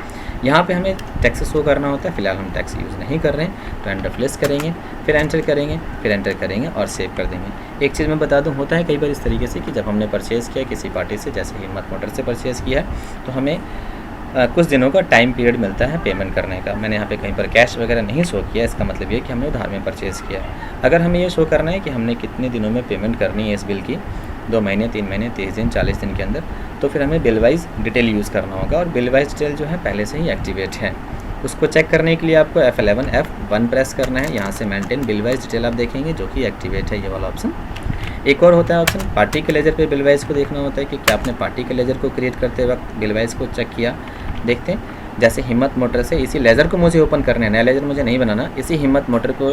यहाँ पे हमें टैक्स शो करना होता है, फिलहाल हम टैक्स यूज़ नहीं कर रहे हैं, तो एंड ऑफ लिस्ट करेंगे, फिर एंटर करेंगे, फिर एंटर करेंगे और सेव कर देंगे। एक चीज़ मैं बता दूँ, होता है कई बार इस तरीके से कि जब हमने परचेज़ किया किसी पार्टी से, जैसे हिम्मत मोटर से परचेज़ किया है, तो हमें कुछ दिनों का टाइम पीरियड मिलता है पेमेंट करने का। मैंने यहाँ पे कहीं पर कैश वगैरह नहीं शो किया, इसका मतलब ये कि हमने उधार में परचेज़ किया है। अगर हमें ये शो करना है कि हमने कितने दिनों में पेमेंट करनी है इस बिल की, 2 महीने, 3 महीने, 30 दिन, 40 दिन के अंदर, तो फिर हमें बिल वाइज डिटेल यूज़ करना होगा। और बिल वाइज डिटेल जो है पहले से ही एक्टिवेट है। उसको चेक करने के लिए आपको F11 प्रेस करना है। यहाँ से मेंटेन बिल वाइज डिटेल आप देखेंगे जो कि एक्टिवेट है, ये वाला ऑप्शन। एक और होता है ऑप्शन पार्टी के लेजर पे बिल वाइज को देखना होता है कि क्या आपने पार्टी के लेजर को क्रिएट करते वक्त बिल वाइज को चेक किया। देखते हैं, जैसे हिम्मत मोटर से इसी लेज़र को मुझे ओपन करना है, नया लेज़र मुझे नहीं बनाना, इसी हिम्मत मोटर को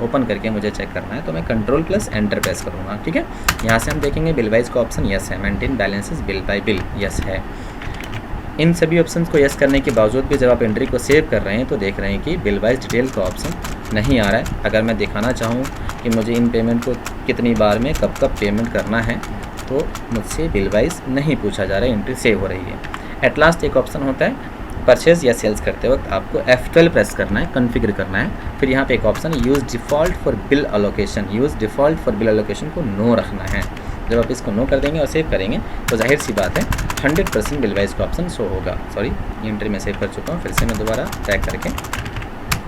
ओपन करके मुझे चेक करना है, तो मैं कंट्रोल प्लस एंटर प्रेस करूँगा। ठीक है, यहाँ से हम देखेंगे बिल वाइज का ऑप्शन यस है, maintain balances bill bye bill yes है। इन सभी ऑप्शंस को यस करने के बावजूद भी जब आप एंट्री को सेव कर रहे हैं तो देख रहे हैं कि बिल वाइज डिटेल का ऑप्शन नहीं आ रहा है। अगर मैं दिखाना चाहूँ कि मुझे इन पेमेंट को कितनी बार में कब कब पेमेंट करना है, तो मुझसे बिल वाइज नहीं पूछा जा रहा है, एंट्री सेव हो रही है। एट लास्ट एक ऑप्शन होता है परचेज या सेल्स करते वक्त आपको F12 प्रेस करना है, कॉन्फ़िगर करना है। फिर यहाँ पे एक option use default for bill allocation, use default for bill allocation को नो रखना है। जब आप इसको नो कर देंगे और सेव करेंगे तो जाहिर सी बात है 100% बिल वाइज का ऑप्शन शो होगा। सॉरी, एंट्री में सेव कर चुका हूँ, फिर से मैं दोबारा टैग करके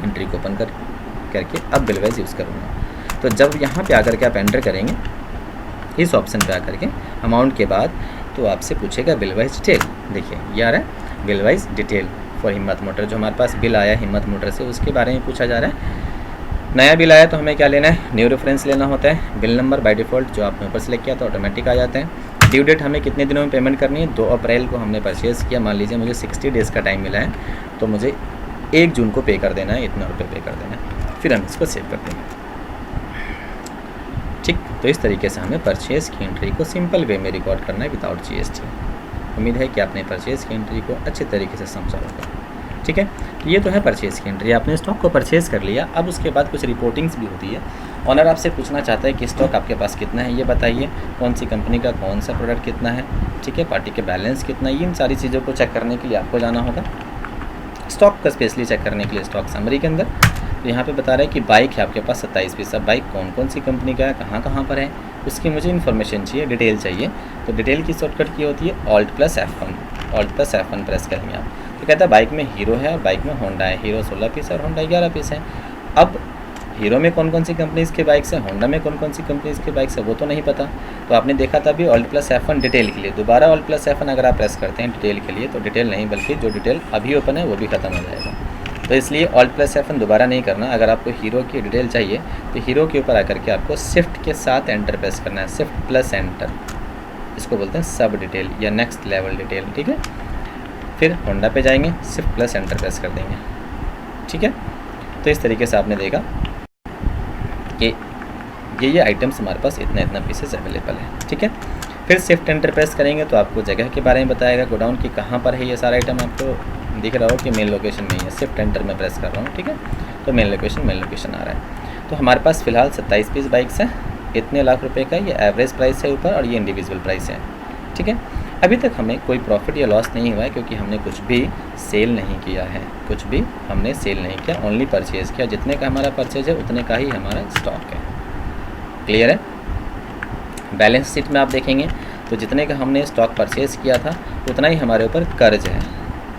एंट्री को ओपन करके अब बिल वाइज यूज़ करूँगा। तो जब यहाँ पे आकर के आप एंटर करेंगे इस ऑप्शन पे आकर के अमाउंट के बाद, तो आपसे पूछेगा बिल वाइज डिटेल। देखिए ये आ रहा है बिल वाइज डिटेल फॉर हिम्मत मोटर। जो हमारे पास बिल आया हिम्मत मोटर से उसके बारे में पूछा जा रहा है। नया बिल आया तो हमें क्या लेना है, न्यू रेफरेंस लेना होता है। बिल नंबर बाय डिफ़ॉल्ट जो आपने ऊपर सेलेक्ट किया तो ऑटोमेटिक आ जाते हैं। ड्यू डेट हमें कितने दिनों में पेमेंट करनी है, 2 अप्रैल को हमने परचेज़ किया, मान लीजिए मुझे 60 डेज़ का टाइम मिला है तो मुझे 1 जून को पे कर देना है, इतना रुपये पे कर देना है, फिर हम इसको सेव कर देंगे। ठीक, तो इस तरीके से हमें परचेज़ की एंट्री को सिंपल वे में रिकॉर्ड करना है विदाउट GST। उम्मीद है कि आपने परचेज़ की एंट्री को अच्छे तरीके से समझा होगा। ठीक है, ये तो है परचेज़ की एंट्री। आपने स्टॉक को परचेज़ कर लिया, अब उसके बाद कुछ रिपोर्टिंग्स भी होती है। ऑनर आपसे पूछना चाहता है कि स्टॉक आपके पास कितना है ये बताइए, कौन सी कंपनी का कौन सा प्रोडक्ट कितना है, ठीक है, पार्टी के बैलेंस कितना है, इन सारी चीज़ों को चेक करने के लिए आपको जाना होगा स्टॉक का स्पेशली चेक करने के लिए स्टॉक समरी के अंदर। तो यहाँ पे बता रहा है कि बाइक है आपके पास 27 पीस। अब बाइक कौन कौन सी कंपनी का है, कहाँ कहाँ पर है, उसकी मुझे इन्फॉर्मेशन चाहिए, डिटेल चाहिए। तो डिटेल की शॉर्टकट की होती है Alt+F1 प्रेस करेंगे आप। तो कहता है बाइक में हीरो है और बाइक में होंडा है। हीरो 16 पीस है और होंडा 11 पीस है। अब हीरो में कौन कौन सी कंपनीज़ के बाइक्स हैं, होंडा में कौन कौन सी कंपनीज़ के बाइक्स है वो तो नहीं पता। तो आपने देखा था अभी Alt+F1 डिटेल के लिए, दोबारा Alt+F1 अगर आप प्रेस करते हैं डिटेल के लिए तो डिटेल नहीं बल्कि जो डिटेल अभी ओपन है वो भी ख़त्म हो जाएगा। तो इसलिए Alt+F1 दोबारा नहीं करना। अगर आपको हीरो की डिटेल चाहिए तो हीरो के ऊपर आकर के आपको शिफ्ट के साथ एंटर प्रेस करना है, शिफ्ट प्लस एंटर, इसको बोलते हैं सब डिटेल या नेक्स्ट लेवल डिटेल। ठीक है, फिर होंडा पे जाएंगे, शिफ्ट प्लस एंटर प्रेस कर देंगे। ठीक है, तो इस तरीके से आपने देखा कि ये आइटम्स हमारे पास इतना पीसेस अवेलेबल है। ठीक है, फिर शिफ्ट एंटर प्रेस करेंगे तो आपको जगह के बारे में बताएगा, गोडाउन की कहाँ पर है। ये सारा आइटम आपको दिख रहा हो कि मेन लोकेशन में ही है। शिफ्ट एंटर में प्रेस कर रहा हूँ, ठीक है, तो मेन लोकेशन आ रहा है। तो हमारे पास फ़िलहाल 27 पीस बाइक्स हैं, इतने लाख रुपए का ये एवरेज प्राइस है ऊपर और ये इंडिविजुअल प्राइस है। ठीक है, अभी तक हमें कोई प्रॉफिट या लॉस नहीं हुआ है क्योंकि हमने कुछ भी सेल नहीं किया है, कुछ भी हमने सेल नहीं किया, ओनली परचेज़ किया। जितने का हमारा परचेज है उतने का ही हमारा स्टॉक है। क्लियर है। बैलेंस शीट में आप देखेंगे तो जितने का हमने स्टॉक परचेज़ किया था उतना ही हमारे ऊपर कर्ज है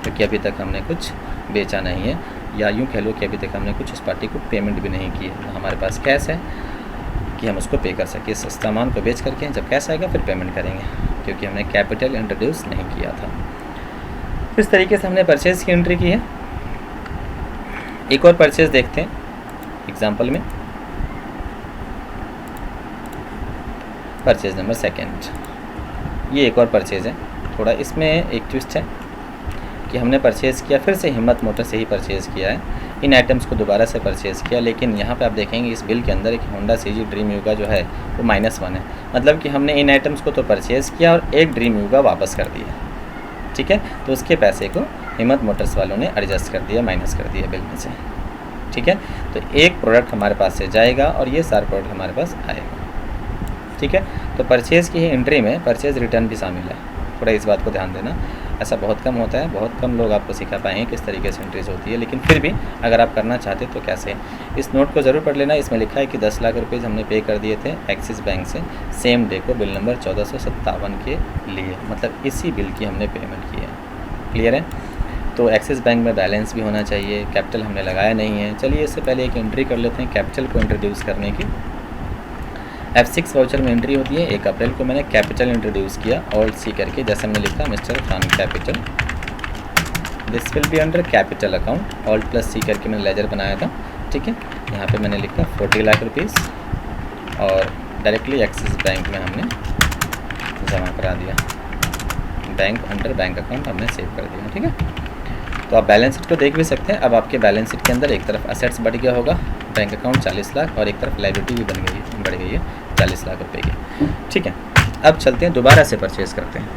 क्योंकि अभी तक हमने कुछ बेचा नहीं है, या यूँ कह लो कि अभी तक हमने कुछ इस पार्टी को पेमेंट भी नहीं की है। तो हमारे पास कैश है कि हम उसको पे कर सकें। इस सामान को बेच करके जब कैश आएगा फिर पेमेंट करेंगे क्योंकि हमने कैपिटल इंट्रोड्यूस नहीं किया था। इस तरीके से हमने परचेज़ की एंट्री की है। एक और परचेज़ देखते हैं एग्जाम्पल में, परचेज़ नंबर 2। ये एक और परचेज़ है। थोड़ा इसमें एक ट्विस्ट है कि हमने परचेज़ किया, फिर से हिम्मत मोटर से ही परचेज़ किया है। इन आइटम्स को दोबारा से परचेज़ किया, लेकिन यहाँ पे आप देखेंगे इस बिल के अंदर एक होंडा CG ड्रीम युगा जो है वो -1 है। मतलब कि हमने इन आइटम्स को तो परचेज़ किया और एक ड्रीम युगा वापस कर दिया। ठीक है, तो उसके पैसे को हिम्मत मोटर्स वालों ने एडजस्ट कर दिया, माइनस कर दिया बिल में से। ठीक है, तो एक प्रोडक्ट हमारे पास से जाएगा और ये सारा प्रोडक्ट हमारे पास आएगा। ठीक है, तो परचेज़ की एंट्री में परचेज़ रिटर्न भी शामिल है। थोड़ा इस बात को ध्यान देना, ऐसा बहुत कम होता है, बहुत कम लोग आपको सिखा पाएंगे किस तरीके से एंट्रीज होती है, लेकिन फिर भी अगर आप करना चाहते तो कैसे, इस नोट को ज़रूर पढ़ लेना। इसमें लिखा है कि 10 लाख रुपये हमने पे कर दिए थे एक्सिस बैंक से सेम डे को बिल नंबर 1457 के लिए, मतलब इसी बिल की हमने पेमेंट की है। क्लियर है। तो एक्सिस बैंक में बैलेंस भी होना चाहिए, कैपिटल हमने लगाया नहीं है। चलिए इससे पहले एक एंट्री कर लेते हैं कैपिटल को इंट्रोड्यूस करने की। F6 वाउचर में एंट्री होती है। 1 अप्रैल को मैंने कैपिटल इंट्रोड्यूस किया Alt+C करके, जैसे मैंने लिखा mister Khan capital, this will be under capital account. Alt+C करके मैंने लेजर बनाया था। ठीक है, यहाँ पे मैंने लिखा 40 लाख रुपीज़ और डायरेक्टली एक्सिस बैंक में हमने जमा करा दिया। बैंक अंडर बैंक अकाउंट हमने सेव कर दिया। ठीक है, तो आप बैलेंस शीट को देख भी सकते हैं। अब आपके बैलेंस शीट के अंदर एक तरफ असेट्स बढ़ गया होगा, बैंक अकाउंट 40 लाख, और एक तरफ लायबिलिटी भी बढ़ गई है 40 लाख रुपए की। ठीक है, अब चलते हैं दोबारा से परचेज़ करते हैं।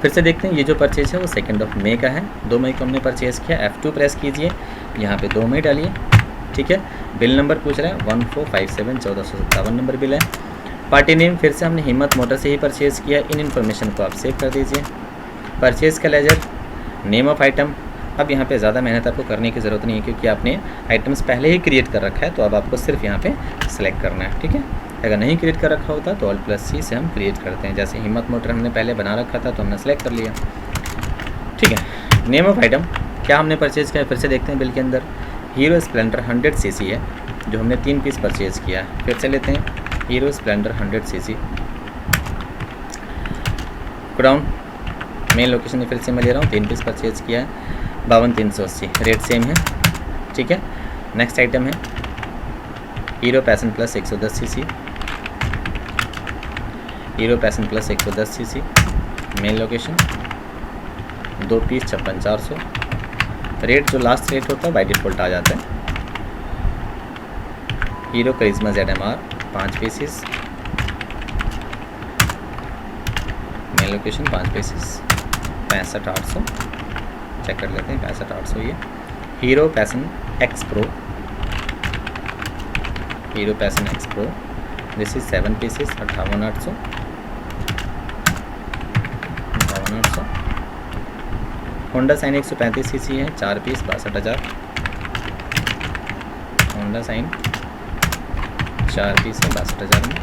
फिर से देखते हैं ये जो परचेज़ है वो 2 मई का है। 2 मई को हमने परचेज़ किया। F2 प्रेस कीजिए, यहाँ पे 2 मई डालिए। ठीक है, बिल नंबर पूछ रहा है 1457 1457 नंबर बिल है। पार्टी नेम फिर से हमने हिम्मत मोटर से ही परचेज़ किया। इन इन्फॉर्मेशन को आप सेव कर दीजिए। परचेज़ का लेजर, नेम ऑफ आइटम। अब यहाँ पे ज़्यादा मेहनत आपको करने की ज़रूरत नहीं है क्योंकि आपने आइटम्स पहले ही क्रिएट कर रखा है, तो अब आपको सिर्फ यहाँ पे सेलेक्ट करना है। ठीक है, अगर नहीं क्रिएट कर रखा होता तो Alt+C से हम क्रिएट करते हैं। जैसे हिम्मत मोटर हमने पहले बना रखा था तो हमने सेलेक्ट कर लिया। ठीक है, नेम ऑफ आइटम क्या हमने परचेज़ किया फिर से देखते हैं बिल के अंदर। हीरो स्प्लेंडर 100 cc है जो हमने 3 पीस परचेज़ किया है। फिर से लेते हैं hero Splendor 100 cc, godown main location में फिर से मैं ले रहा हूँ, 3 पीस परचेज़ किया है, 52,380, रेट सेम है, ठीक है। नेक्स्ट आइटम है hero Passion plus 110 CC, Hero Passion plus 110 CC, main location, 2 piece 56,400, rate जो लास्ट रेट होता है बाई डिफ़ॉल्ट आ जाता है। Hero Karizma ZMR 5 pieces, main location, 5 pieces, 65,800, check कर लेते हैं, 65,800 ये। Hero Passion X Pro, Hero Passion X Pro, this is 7 pieces, 58,800, 58,800। Honda Shine 135 CC है, 4 पीस, 62,000, होंडा साइन 4 पीस है, 62,000 में।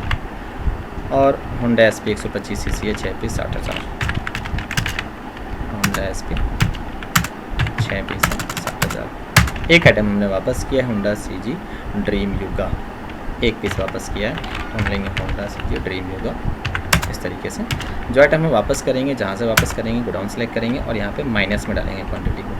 और होंडा SP 125 सीसी है, 6 पीस, 60,000, होंडा SP 6 पीस है, 60,000। एक आइटम हमने वापस किया है, होंडा CG ड्रीम युगा, 1 पीस वापस किया है, हम लेंगे होंडा CG ड्रीम युगा। इस तरीके से जो आइटम हम वापस करेंगे, जहाँ से वापस करेंगे गोडाउन सेलेक्ट करेंगे और यहाँ पे माइनस में डालेंगे क्वांटिटी को।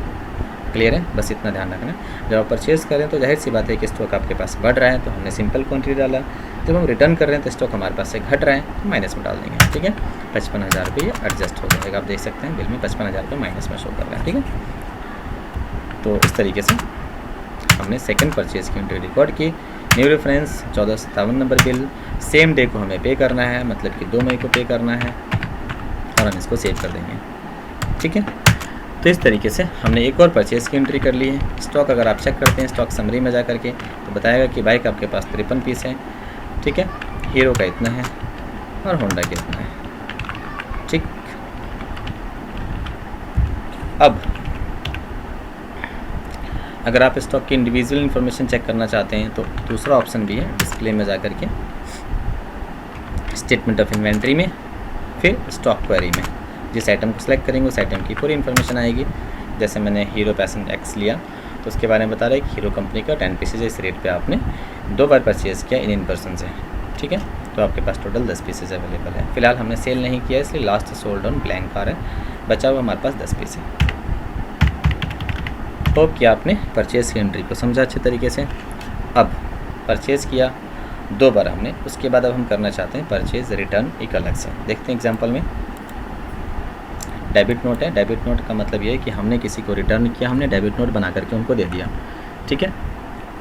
क्लियर है, बस इतना ध्यान रखना। जब आप परचेज़ करें तो जाहिर सी बात है कि स्टॉक आपके पास बढ़ रहा है तो हमने सिंपल क्वांटिटी डाला, जब हम रिटर्न कर रहे हैं तो स्टॉक हमारे पास से घट रहा है तो माइनस में डाल देंगे, ठीक है। 55,000 रुपये एडजस्ट हो जाएगा, आप देख सकते हैं बिल में 55,000 रुपये माइनस में शो कर रहा है, ठीक है। तो इस तरीके से हमने सेकंड परचेज़ की एंट्री रिकॉर्ड की। New reference 1457 number bill, same day को हमें पे करना है, मतलब कि 2 मई को पे करना है और हम इसको सेव कर देंगे, ठीक है। तो इस तरीके से हमने एक और परचेज़ की एंट्री कर ली है। स्टॉक अगर आप चेक करते हैं स्टॉक समरी में जा करके तो बताएगा कि बाइक आपके पास 53 पीस है, ठीक है, हीरो का इतना है और होंडा का इतना है, ठीक। अब अगर आप स्टॉक की इंडिविजुअल इन्फॉर्मेशन चेक करना चाहते हैं तो दूसरा ऑप्शन भी है, डिस्प्ले में जा करके स्टेटमेंट ऑफ इन्वेंट्री में, फिर स्टॉक क्वेरी में जिस आइटम को सिलेक्ट करेंगे उस आइटम की पूरी इन्फॉर्मेशन आएगी। जैसे मैंने हीरो पैशन X लिया तो उसके बारे में बता रहा है कि हीरो कंपनी का 10 पीसेज इस रेट पे आपने 2 बार परचेज़ किया इन पर्सन से, ठीक है। तो आपके पास टोटल 10 पीसेज अवेलेबल है। फिलहाल हमने सेल नहीं किया इसलिए last sold on blank car है, बचा हुआ हमारे पास 10 पीस है। होप कि आपने परचेज़ की एंट्री को समझा अच्छे तरीके से। अब परचेज़ किया 2 बार हमने, उसके बाद अब हम करना चाहते हैं परचेज़ रिटर्न एक अलग से। देखते हैं एग्जांपल में डेबिट नोट है, डेबिट नोट का मतलब ये है कि हमने किसी को रिटर्न किया, हमने डेबिट नोट बना करके उनको दे दिया, ठीक है।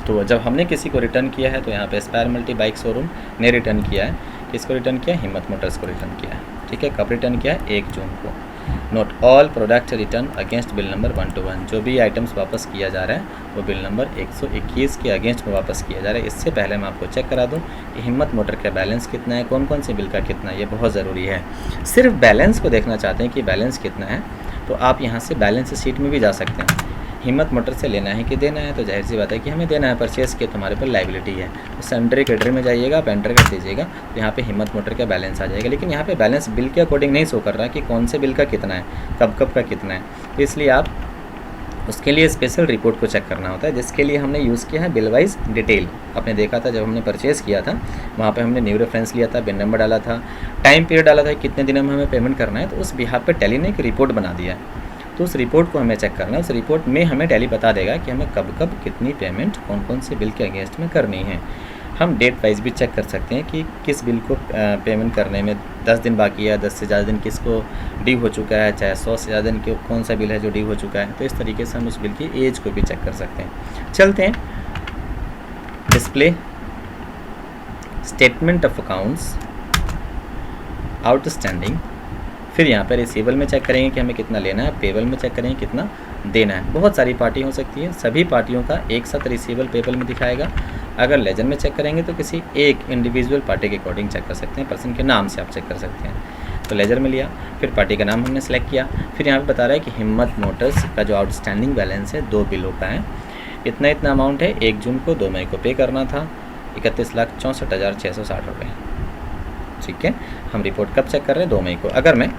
तो जब हमने किसी को रिटर्न किया है तो यहाँ पे एस्पायर मल्टी बाइक शोरूम ने रिटर्न किया है, किसको रिटर्न किया है, हिम्मत मोटर्स को रिटर्न किया है, ठीक है। कब रिटर्न किया है, 1 जून को। Note all product return against bill number 121, जो भी आइटम्स वापस किया जा रहा है वो बिल नंबर 121 के अगेंस्ट में वापस किया जा रहा है। इससे पहले मैं आपको चेक करा दूं कि हिम्मत मोटर का बैलेंस कितना है, कौन कौन से बिल का कितना है, ये बहुत ज़रूरी है। सिर्फ बैलेंस को देखना चाहते हैं कि बैलेंस कितना है तो आप यहाँ से बैलेंस शीट में भी जा सकते हैं। हिम्मत मोटर से लेना है कि देना है, तो जाहिर सी बात है कि हमें देना है, परचेज़ किया तो हमारे पर लाइबिलिटी है। उस एंट्री कैटरी में जाइएगा, आप एंटर कर दीजिएगा तो यहाँ पे हिम्मत मोटर का बैलेंस आ जाएगा। लेकिन यहाँ पे बैलेंस बिल के अकॉर्डिंग नहीं शो कर रहा कि कौन से बिल का कितना है, कब कब का कितना है, तो इसलिए आप उसके लिए स्पेशल रिपोर्ट को चेक करना होता है, जिसके लिए हमने यूज़ किया है बिल वाइज डिटेल। आपने देखा था जब हमने परचेज़ किया था वहाँ पे हमने न्यू रेफरेंस लिया था, बिल नंबर डाला था, टाइम पीरियड डाला था कितने दिनों में हमें पेमेंट करना है, तो उस बिहार पे टैली ने एक रिपोर्ट बना दिया है। तो उस रिपोर्ट को हमें चेक करना है, उस रिपोर्ट में हमें टैली बता देगा कि हमें कब कब कितनी पेमेंट कौन कौन से बिल के अगेंस्ट में करनी है। हम डेट वाइज भी चेक कर सकते हैं कि किस बिल को पेमेंट करने में 10 दिन बाकी है, 10 से ज़्यादा दिन किसको ड्यू हो चुका है, चाहे 100 से ज़्यादा दिन के कौन सा बिल है जो ड्यू हो चुका है। तो इस तरीके से हम उस बिल की एज को भी चेक कर सकते हैं। चलते हैं display, statement of accounts, outstanding, फिर यहाँ पर रिसीवेबल में चेक करेंगे कि हमें कितना लेना है, पेबल में चेक करेंगे कितना देना है। बहुत सारी पार्टी हो सकती है, सभी पार्टियों का एक साथ रिसीवेबल पेबल में दिखाएगा। अगर लेजर में चेक करेंगे तो किसी एक इंडिविजुअल पार्टी के अकॉर्डिंग चेक कर सकते हैं, पर्सन के नाम से आप चेक कर सकते हैं। तो लेजर में लिया, फिर पार्टी का नाम हमने सेलेक्ट किया, फिर यहाँ पे बता रहा है कि हिम्मत मोटर्स का जो आउटस्टैंडिंग बैलेंस है 2 बिलों का है, इतना अमाउंट है, 1 जून को 2 मई को पे करना था, 31,64,660 रुपये, ठीक है। हम रिपोर्ट कब चेक कर रहे हैं, 2 मई को। अगर मैं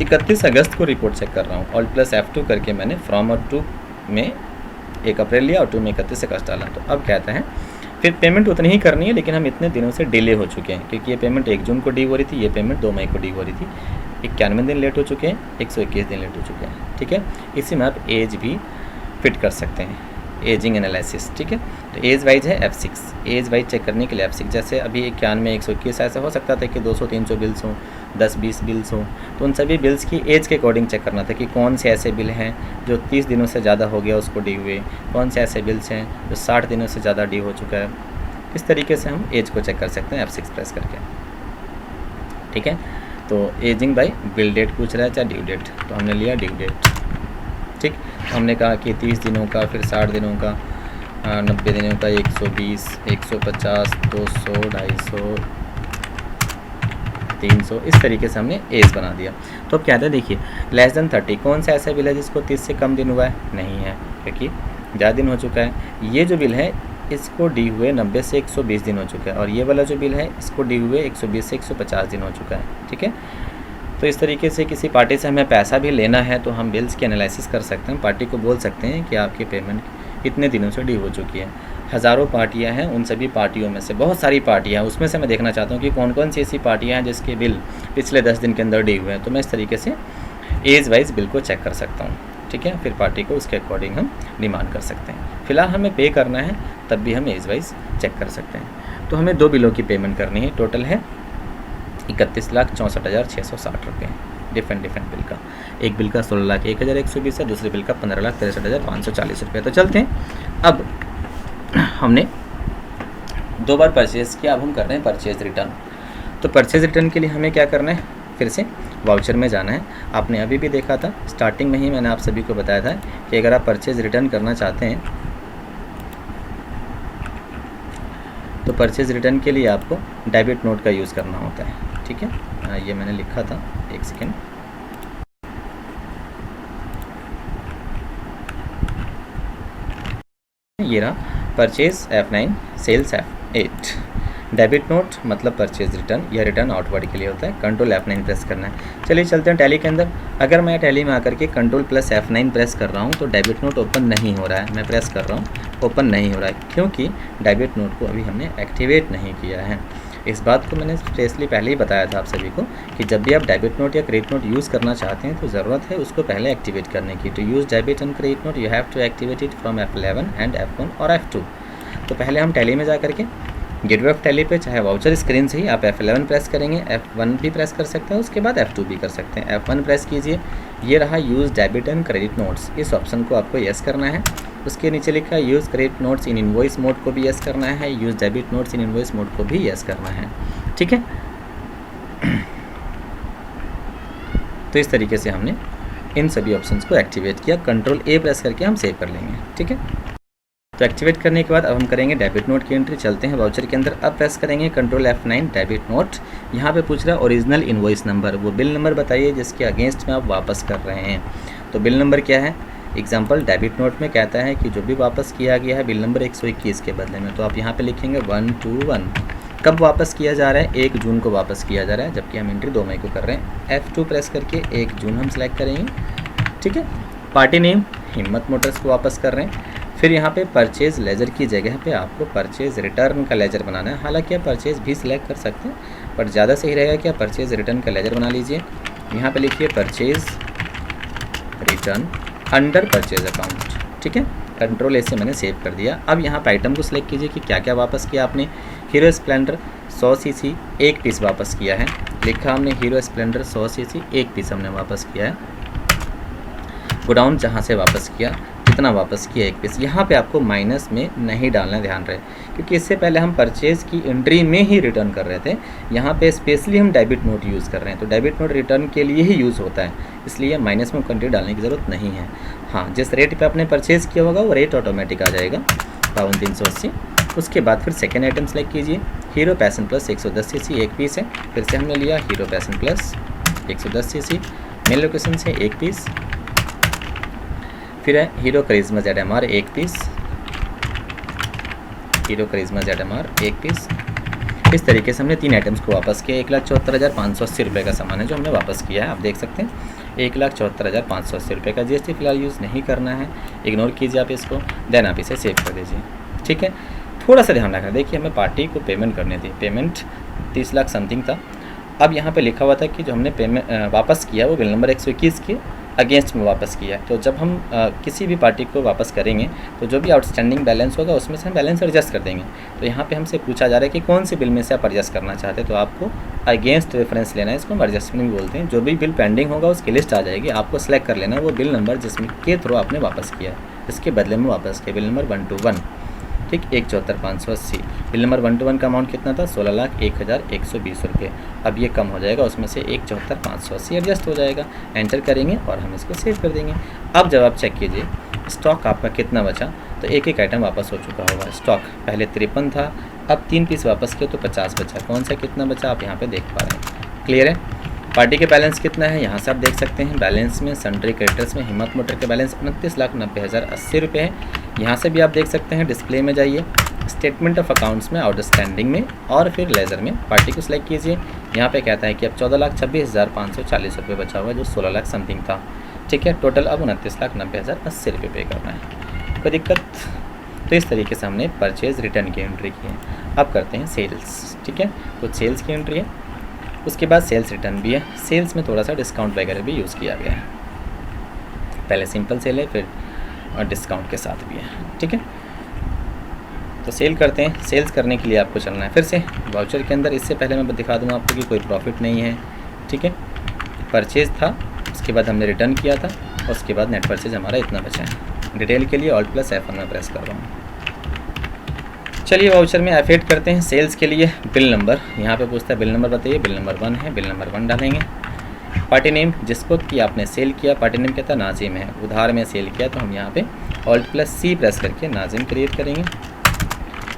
31 अगस्त को रिपोर्ट चेक कर रहा हूँ, ऑल्ट प्लस F2 करके मैंने फ्रॉम और टू में 1 अप्रैल लिया और 2 में 31 अगस्त डाला, तो अब कहते हैं फिर पेमेंट उतनी ही करनी है, लेकिन हम इतने दिनों से डिले हो चुके हैं, क्योंकि ये पेमेंट 1 जून को ड्यू हो रही थी, ये पेमेंट 2 मई को ड्यू हो रही थी। 91 दिन लेट हो चुके हैं, 121 दिन लेट हो चुके हैं। ठीक है, इसी में आप एज भी फिट कर सकते हैं, एजिंग एनालिसिस। ठीक है, तो एज वाइज है F6, एज वाइज चेक करने के लिए F6। जैसे अभी 91 121 ऐसा हो सकता था कि 200 300 बिल्स हों, 10-20 बिल्स हों, तो उन सभी बिल्स की एज के अकॉर्डिंग चेक करना था कि कौन से ऐसे बिल हैं जो 30 दिनों से ज़्यादा हो गया उसको ड्यू हुए, कौन से ऐसे बिल्स हैं जो 60 दिनों से ज़्यादा ड्यू हो चुका है। इस तरीके से हम एज को चेक कर सकते हैं F6 प्रेस करके। ठीक है, तो एजिंग बाई बिल डेट पूछ रहा है चाहे ड्यू डेट, तो हमने लिया ड्यू डेट। ठीक, हमने कहा कि 30 दिनों का, फिर 60 दिनों का, 90 दिनों का, 120, 150, 200, 250, 300, इस तरीके से हमने एज बना दिया। तो अब क्या था, देखिए लेस देन 30 कौन सा ऐसा बिल है जिसको 30 से कम दिन हुआ है, नहीं है, क्योंकि ज़्यादा दिन हो चुका है। ये जो बिल है इसको डी हुए 90 से 120 दिन हो चुका है, और ये वाला जो बिल है इसको डी हुए 120 से 150 दिन हो चुका है। ठीक है, तो इस तरीके से किसी पार्टी से हमें पैसा भी लेना है तो हम बिल्स की एनालिसिस कर सकते हैं, पार्टी को बोल सकते हैं कि आपकी पेमेंट इतने दिनों से ड्यू हो चुकी है। हज़ारों पार्टियां हैं, उन सभी पार्टियों में से बहुत सारी पार्टियां हैं, उसमें से मैं देखना चाहता हूं कि कौन कौन सी ऐसी पार्टियां हैं जिसके बिल पिछले 10 दिन के अंदर ड्यू हुए हैं। तो मैं इस तरीके से एज वाइज बिल को चेक कर सकता हूँ। ठीक है, फिर पार्टी को उसके अकॉर्डिंग हम डिमांड कर सकते हैं। फिलहाल हमें पे करना है, तब भी हम एज वाइज चेक कर सकते हैं। तो हमें 2 बिलों की पेमेंट करनी है, टोटल है 31,64,660 रुपये डिफरेंट बिल का। एक बिल का 16,01,120 है, दूसरे बिल का 15,63,540 रुपये। तो चलते हैं, अब हमने 2 बार परचेज़ किया, अब हम कर रहे हैं परचेज़ रिटर्न। तो परचेज़ रिटर्न के लिए हमें क्या करना है, फिर से वाउचर में जाना है। आपने अभी भी देखा था, स्टार्टिंग में ही मैंने आप सभी को बताया था कि अगर आप परचेज़ रिटर्न करना चाहते हैं तो परचेज़ रिटर्न के लिए आपको डेबिट नोट का यूज़ करना होता है। ठीक है, ये मैंने लिखा था, एक सेकेंड। ये रहा purchase F9, sales F8। Debit note मतलब परचेज रिटर्न या रिटर्न आउटवर्ड के लिए होता है। कंट्रोल F9 प्रेस करना है। चलिए चलते हैं टैली के अंदर। अगर मैं टैली में आकर के कंट्रोल प्लस F9 प्रेस कर रहा हूँ तो डेबिट नोट ओपन नहीं हो रहा है। मैं प्रेस कर रहा हूँ, ओपन नहीं हो रहा है, क्योंकि डेबिट नोट को अभी हमने एक्टिवेट नहीं किया है। इस बात को मैंने स्पेशली पहले ही बताया था आप सभी को कि जब भी आप डेबिट नोट या क्रेडिट नोट यूज़ करना चाहते हैं तो ज़रूरत है उसको पहले एक्टिवेट करने की। To use debit and credit note you have to activate it from F11 and F1 और F2। तो पहले हम टैली में जा करके गेटवे ऑफ टैली पे चाहे वाउचर स्क्रीन से ही आप F11 प्रेस करेंगे, F1 भी प्रेस कर सकते हैं, उसके बाद F2 भी कर सकते हैं। F1 प्रेस कीजिए, ये रहा use debit and credit notes, इस ऑप्शन को आपको यस करना है। उसके नीचे लिखा है use credit notes in invoice mode को भी यस करना है, use debit notes in invoice mode को भी यस करना है। ठीक है, तो इस तरीके से हमने इन सभी ऑप्शंस को एक्टिवेट किया। कंट्रोल A प्रेस करके हम सेव कर लेंगे। ठीक है, तो एक्टिवेट करने के बाद अब हम करेंगे डेबिट नोट की एंट्री। चलते हैं वाउचर के अंदर, अब प्रेस करेंगे कंट्रोल F9 डेबिट नोट। यहाँ पे पूछ रहा है ओरिजिनल इनवॉइस नंबर, वो बिल नंबर बताइए जिसके अगेंस्ट में आप वापस कर रहे हैं। तो बिल नंबर क्या है, एग्जाम्पल डेबिट नोट में कहता है कि जो भी वापस किया गया है बिल नंबर 121 के बदले में, तो आप यहाँ पे लिखेंगे 121। कब वापस किया जा रहा है, 1 जून को वापस किया जा रहा है, जबकि हम एंट्री 2 मई को कर रहे हैं। F2 प्रेस करके 1 जून हम सेलेक्ट करेंगे। ठीक है, पार्टी नेम हिम्मत मोटर्स को वापस कर रहे हैं। फिर यहाँ पे परचेज़ लेजर की जगह पे आपको परचेज़ रिटर्न का लेजर बनाना है। हालांकि आप परचेज़ भी सिलेक्ट कर सकते हैं, पर ज़्यादा सही रहेगा कि आप परचेज़ रिटर्न का लेजर बना लीजिए। यहाँ पे लिखिए purchase return under purchase account. ठीक है, कंट्रोल A से मैंने सेव कर दिया। अब यहाँ पे आइटम को सिलेक्ट कीजिए कि क्या क्या वापस किया आपने। हीरो स्प्लेंडर 100 cc 1 पीस वापस किया है, लिखा हमने हीरो स्प्लेंडर 100 cc 1 पीस हमने वापस किया है। गोडाउन जहाँ से वापस किया, कितना वापस किया, 1 पीस। यहाँ पे आपको माइनस में नहीं डालना, ध्यान रहे, क्योंकि इससे पहले हम परचेज़ की एंट्री में ही रिटर्न कर रहे थे। यहाँ पे स्पेशली हम डेबिट नोट यूज़ कर रहे हैं, तो डेबिट नोट रिटर्न के लिए ही यूज़ होता है, इसलिए माइनस में कंट्री डालने की ज़रूरत नहीं है। हाँ, जिस रेट पे आपने परचेज़ किया होगा वो रेट ऑटोमेटिक आ जाएगा 52,380। उसके बाद फिर सेकेंड आइटम सेलेक्ट कीजिए, Hero Passion plus 110 cc 1 piece है। फिर से हमने लिया Hero Passion plus 110 cc, main location से 1 पीस। फिर है Hero Karizma ZMR 1 piece, Hero Karizma ZMR 1 piece. इस तरीके से हमने 3 आइटम्स को वापस किया। 1,74,580 रुपये का सामान है जो हमने वापस किया है। आप देख सकते हैं 1,74,580 रुपये का। GST फिलहाल यूज़ नहीं करना है, इग्नोर कीजिए आप इसको, देन आप इसे सेव कर दीजिए। ठीक है, थोड़ा सा ध्यान रखना, देखिए हमें पार्टी को पेमेंट करनी थी, पेमेंट 30 लाख समथिंग था, अब यहाँ पे लिखा हुआ था कि जो हमने पेमेंट वापस किया वो बिल नंबर 121 के अगेंस्ट में वापस किया है। तो जब हम किसी भी पार्टी को वापस करेंगे तो जो भी आउटस्टैंडिंग बैलेंस होगा उसमें से हम बैलेंस एडजस्ट कर देंगे। तो यहाँ पे हमसे पूछा जा रहा है कि कौन से बिल में से आप एडजस्ट करना चाहते हैं, तो आपको अगेंस्ट रेफरेंस लेना है, इसको हम एडजस्टमेंट भी बोलते हैं। जो भी बिल पेंडिंग होगा उसकी लिस्ट आ जाएगी, आपको सेलेक्ट कर लेना है वो बिल नंबर जिसमें के थ्रू आपने वापस किया, इसके बदले में वापस किया, बिल नंबर 121, ठीक, 174,580। बिल नंबर 121 का अमाउंट कितना था, 16,01,120 रुपये। अब ये कम हो जाएगा, उसमें से 174,580 एडजस्ट हो जाएगा, एंटर करेंगे और हम इसको सेव कर देंगे। अब जब आप चेक कीजिए स्टॉक आपका कितना बचा, तो एक एक आइटम वापस हो चुका होगा। स्टॉक पहले 53 था, अब 3 पीस वापस किए तो 50 बचा। कौन सा कितना बचा आप यहाँ पे देख पा रहे हैं, क्लियर है। पार्टी के बैलेंस कितना है यहाँ से आप देख सकते हैं। बैलेंस में सन्ड्री क्रेडिटर्स में हिम्मत मोटर के बैलेंस 29,90,080 रुपये है। यहाँ से भी आप देख सकते हैं, डिस्प्ले में जाइए, स्टेटमेंट ऑफ अकाउंट्स में, आउटस्टैंडिंग में और फिर लेज़र में पार्टी को सिलेक्ट कीजिए। यहाँ पे कहता है कि अब 14,26,540 रुपये बचा हुआ है, जो 16 लाख समथिंग था, ठीक है। टोटल अब 29,90,080 रुपये पे करना है, कोई दिक्कत। तो इस तरीके से हमने परचेज़ रिटर्न की एंट्री की है। अब करते हैं सेल्स, ठीक है। कुछ सेल्स की एंट्री है, उसके बाद सेल्स रिटर्न भी है। सेल्स में थोड़ा सा डिस्काउंट वगैरह भी यूज़ किया गया है, पहले सिंपल सेल है फिर डिस्काउंट के साथ भी है, ठीक है। तो सेल करते हैं। सेल्स करने के लिए आपको चलना है फिर से वाउचर के अंदर। इससे पहले मैं दिखा दूँ आपको कि कोई प्रॉफिट नहीं है, ठीक है। परचेज था, उसके बाद हमने रिटर्न किया था, और उसके बाद नेट परचेज हमारा इतना बचा है। डिटेल के लिए Alt+F1 में प्रेस कर रहा हूँ। चलिए वाउचर में F8 करते हैं। सेल्स के लिए बिल नंबर, यहाँ पे पूछता है बिल नंबर बताइए, बिल नंबर 1 है, बिल नंबर 1 डालेंगे। पार्टी नेम जिसको कि आपने सेल किया, पार्टी नेम कहता है नाजिम है, उधार में सेल किया, तो हम यहाँ पे Alt+C प्रेस करके नाजिम क्रिएट करेंगे।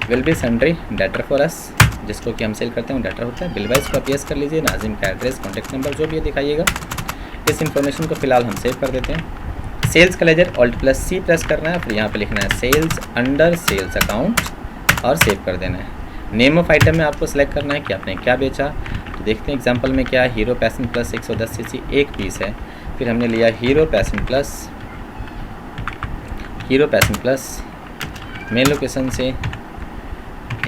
Will be sundry debtor for us, जिसको कि हम सेल करते हैं डेटर होता है। बिल वाइज को आप यस कर लीजिए, नाजिम का एड्रेस, कॉन्टैक्ट नंबर जो भी है दिखाइएगा। इस इन्फॉर्मेशन को फिलहाल हम सेव कर देते हैं। सेल्स का लेजर Alt+C प्रेस करना है, फिर यहाँ पे लिखना है सेल्स अंडर सेल्स अकाउंट और सेव कर देना है। नेम ऑफ आइटम में आपको सेलेक्ट करना है कि आपने क्या बेचा। तो देखते हैं एग्जांपल में क्या है, हीरो पैशन प्लस 110 सीसी एक पीस है। फिर हमने लिया Hero Passion plus main location से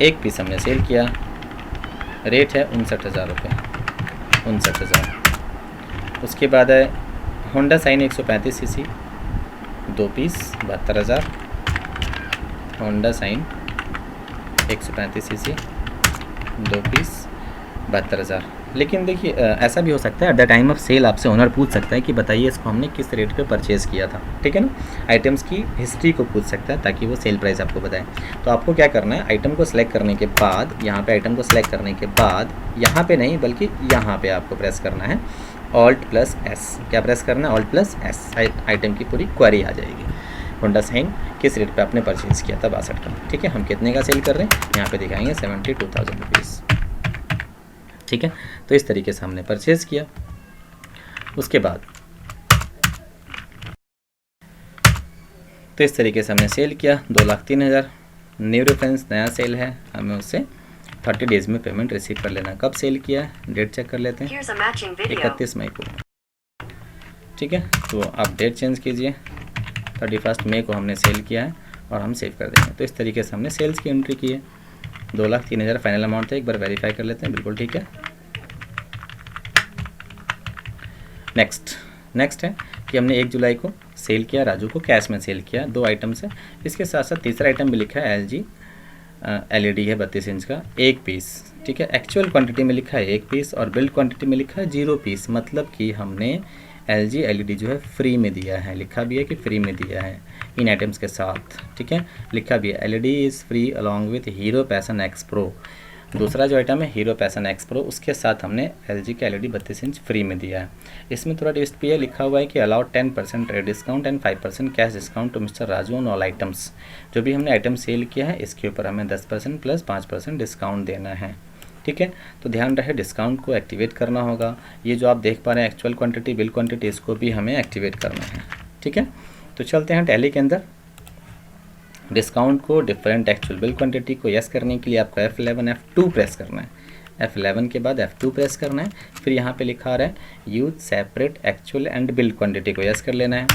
एक पीस हमने सेल किया। रेट है 59,000 रुपये, 59,000। उसके बाद है Honda Shine 135 CC 2 piece 72,000। Honda Shine 135 CC 2 piece 72,000। लेकिन देखिए ऐसा भी हो सकता है at the time of sale आपसे ओनर पूछ सकता है कि बताइए इसको हमने किस रेट पे परचेज़ किया था, ठीक है ना। आइटम्स की हिस्ट्री को पूछ सकता है ताकि वो सेल प्राइस आपको बताए। तो आपको क्या करना है, आइटम को सिलेक्ट करने के बाद यहाँ पे आइटम को सिलेक्ट करने के बाद यहाँ पे नहीं बल्कि यहाँ पे आपको प्रेस करना है Alt+S। क्या प्रेस करना है, Alt+S। आइटम की पूरी क्वेरी आ जाएगी। होंडा साइन किस रेट पे आपने परचेज़ किया था 62 का, ठीक है। हम कितने का सेल कर रहे हैं यहाँ पे दिखाएंगे 72,000 रुपीज़, ठीक है। तो इस तरीके से हमने परचेज़ किया। उसके बाद तो इस तरीके से हमने सेल किया 2,03,000। न्यू रेफरेंस नया सेल है, हमें उससे 30 डेज़ में पेमेंट रिसीव कर लेना। कब सेल किया है, डेट चेक कर लेते हैं, 31 मई को, ठीक है। तो आप डेट चेंज कीजिए, 31 मई को हमने सेल किया है और हम सेव कर देंगे। तो इस तरीके से हमने सेल्स की एंट्री की है। 2,03,000 फाइनल अमाउंट है, एक बार वेरीफाई कर लेते हैं, बिल्कुल ठीक है। नेक्स्ट है कि हमने 1 जुलाई को सेल किया, राजू को कैश में सेल किया। 2 आइटम है, इसके साथ साथ तीसरा आइटम भी लिखा है LG LED है 32 इंच का 1 पीस, ठीक है। एक्चुअल क्वांटिटी में लिखा है 1 पीस और बिल्ड क्वांटिटी में लिखा है 0 पीस, मतलब कि हमने LG LED जो है फ्री में दिया है, लिखा भी है कि फ्री में दिया है इन आइटम्स के साथ, ठीक है। लिखा भी है LED is free along with hero Passion X Pro। दूसरा जो आइटम है हीरो पैशन X Pro, उसके साथ हमने LG का LED 32 इंच फ्री में दिया है। इसमें थोड़ा ट्विस्ट भी है, लिखा हुआ है कि allow 10% rate discount and 5% cash discount to mister Raju on all items. जो भी हमने आइटम सेल किया है इसके ऊपर हमें 10% प्लस 5% डिस्काउंट देना है, ठीक है। तो ध्यान रहे डिस्काउंट को एक्टिवेट करना होगा। ये जो आप देख पा रहे हैं एक्चुअल क्वांटिटी बिल क्वांटिटी, इसको भी हमें एक्टिवेट करना है, ठीक है। तो चलते हैं टैली के अंदर। डिस्काउंट को डिफरेंट एक्चुअल बिल क्वांटिटी को यस करने के लिए आपको F11 F2 प्रेस करना है। F11 के बाद F2 प्रेस करना है। फिर यहाँ पे लिखा आ रहा है use separate actual and bill quantity को यस कर लेना है,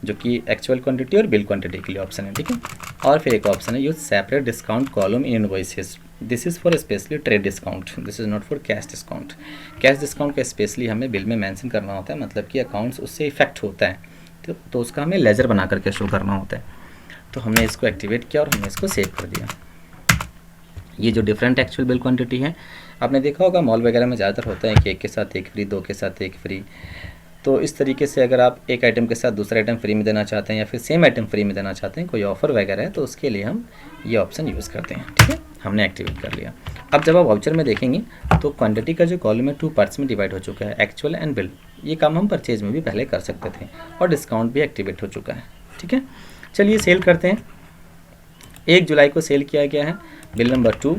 जो कि एक्चुअल क्वांटिटी और बिल क्वांटिटी के लिए ऑप्शन है, ठीक है। और फिर एक ऑप्शन है use separate discount column in invoices, this is for specially trade discount, this is not for cash discount. Cash discount का स्पेशली हमें बिल में मेंशन करना होता है, मतलब कि अकाउंट्स उससे इफेक्ट होता है, तो उसका हमें लेजर बना करके शो करना होता है। तो हमने इसको एक्टिवेट किया और हमने इसको सेव कर दिया। ये जो डिफरेंट एक्चुअल बिल क्वांटिटी है, आपने देखा होगा मॉल वगैरह में ज़्यादातर होता है कि एक के साथ एक फ्री, दो के साथ एक फ्री। तो इस तरीके से अगर आप एक आइटम के साथ दूसरा आइटम फ्री में देना चाहते हैं या फिर सेम आइटम फ्री में देना चाहते हैं, कोई ऑफर वगैरह है, तो उसके लिए हम ये ऑप्शन यूज़ करते हैं। ठीक है, हमने एक्टिवेट कर लिया। अब जब आप वाउचर में देखेंगे तो क्वांटिटी का जो कॉलम है 2 पार्ट्स में डिवाइड हो चुका है, एक्चुअल एंड बिल। ये काम हम परचेज में भी पहले कर सकते थे, और डिस्काउंट भी एक्टिवेट हो चुका है। ठीक है, चलिए सेल करते हैं। 1 जुलाई को सेल किया गया है बिल नंबर 2।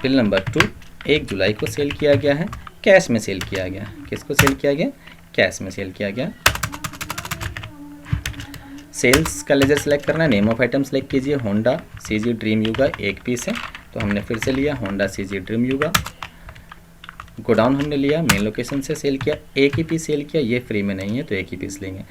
बिल नंबर 2 1 जुलाई को सेल किया गया है, कैश में सेल किया गया। किसको सेल किया गया? कैश में सेल किया गया। सेल्स का लेजर सेलेक्ट करना है, नेम ऑफ आइटम सेलेक्ट कीजिए, होंडा CG ड्रीम युगा 1 पीस है, तो हमने फिर से लिया होंडा CG ड्रीम युगा। गोडाउन हमने लिया, मेन लोकेशन से सेल किया, एक ही पीस सेल किया, ये फ्री में नहीं है तो एक ही पीस लेंगे।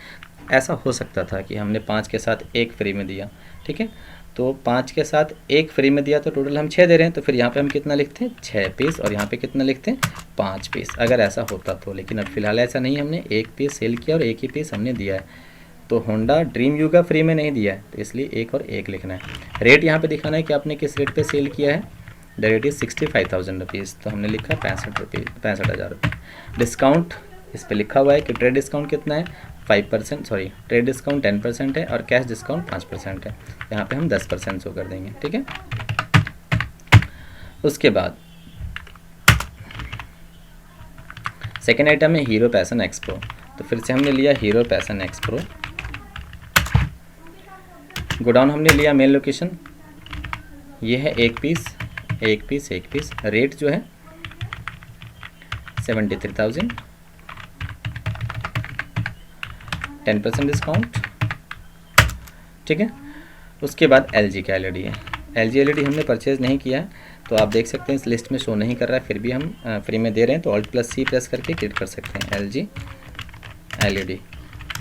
ऐसा हो सकता था कि हमने 5 के साथ 1 फ्री में दिया। ठीक है, तो 5 के साथ 1 फ्री में दिया तो टोटल हम 6 दे रहे हैं, तो फिर यहाँ पे हम कितना लिखते हैं? 6 पीस, और यहाँ पे कितना लिखते हैं? 5 पीस, अगर ऐसा होता तो। लेकिन अब फिलहाल ऐसा नहीं, हमने 1 पीस सेल किया और 1 ही पीस हमने दिया है, तो होंडा ड्रीम युगा फ्री में नहीं दिया है, तो इसलिए 1 और 1 लिखना है। रेट यहाँ पे दिखाना है कि आपने किस रेट पे सेल किया है। द रेट इज़ 65,000 रुपीज़, तो हमने लिखा 65,000 रुपये। डिस्काउंट इस पर लिखा हुआ है कि ट्रेड डिस्काउंट कितना है? 5%, सॉरी ट्रेड डिस्काउंट 10% है और कैश डिस्काउंट 5% है। यहाँ पे हम 10% शो कर देंगे। ठीक है, उसके बाद सेकेंड आइटम है हीरो पैशन एक्स प्रो, तो फिर से हमने लिया Hero passion x pro. Godown हमने लिया मेन लोकेशन, ये है 1 पीस 1 पीस 1 पीस। रेट जो है 73,000, 10% डिस्काउंट। ठीक है, उसके बाद LG का LED है। LG LED हमने परचेज़ नहीं किया है, तो आप देख सकते हैं इस लिस्ट में शो नहीं कर रहा है, फिर भी हम फ्री में दे रहे हैं, तो Alt+C प्रेस करके क्लिक कर सकते हैं। LG LED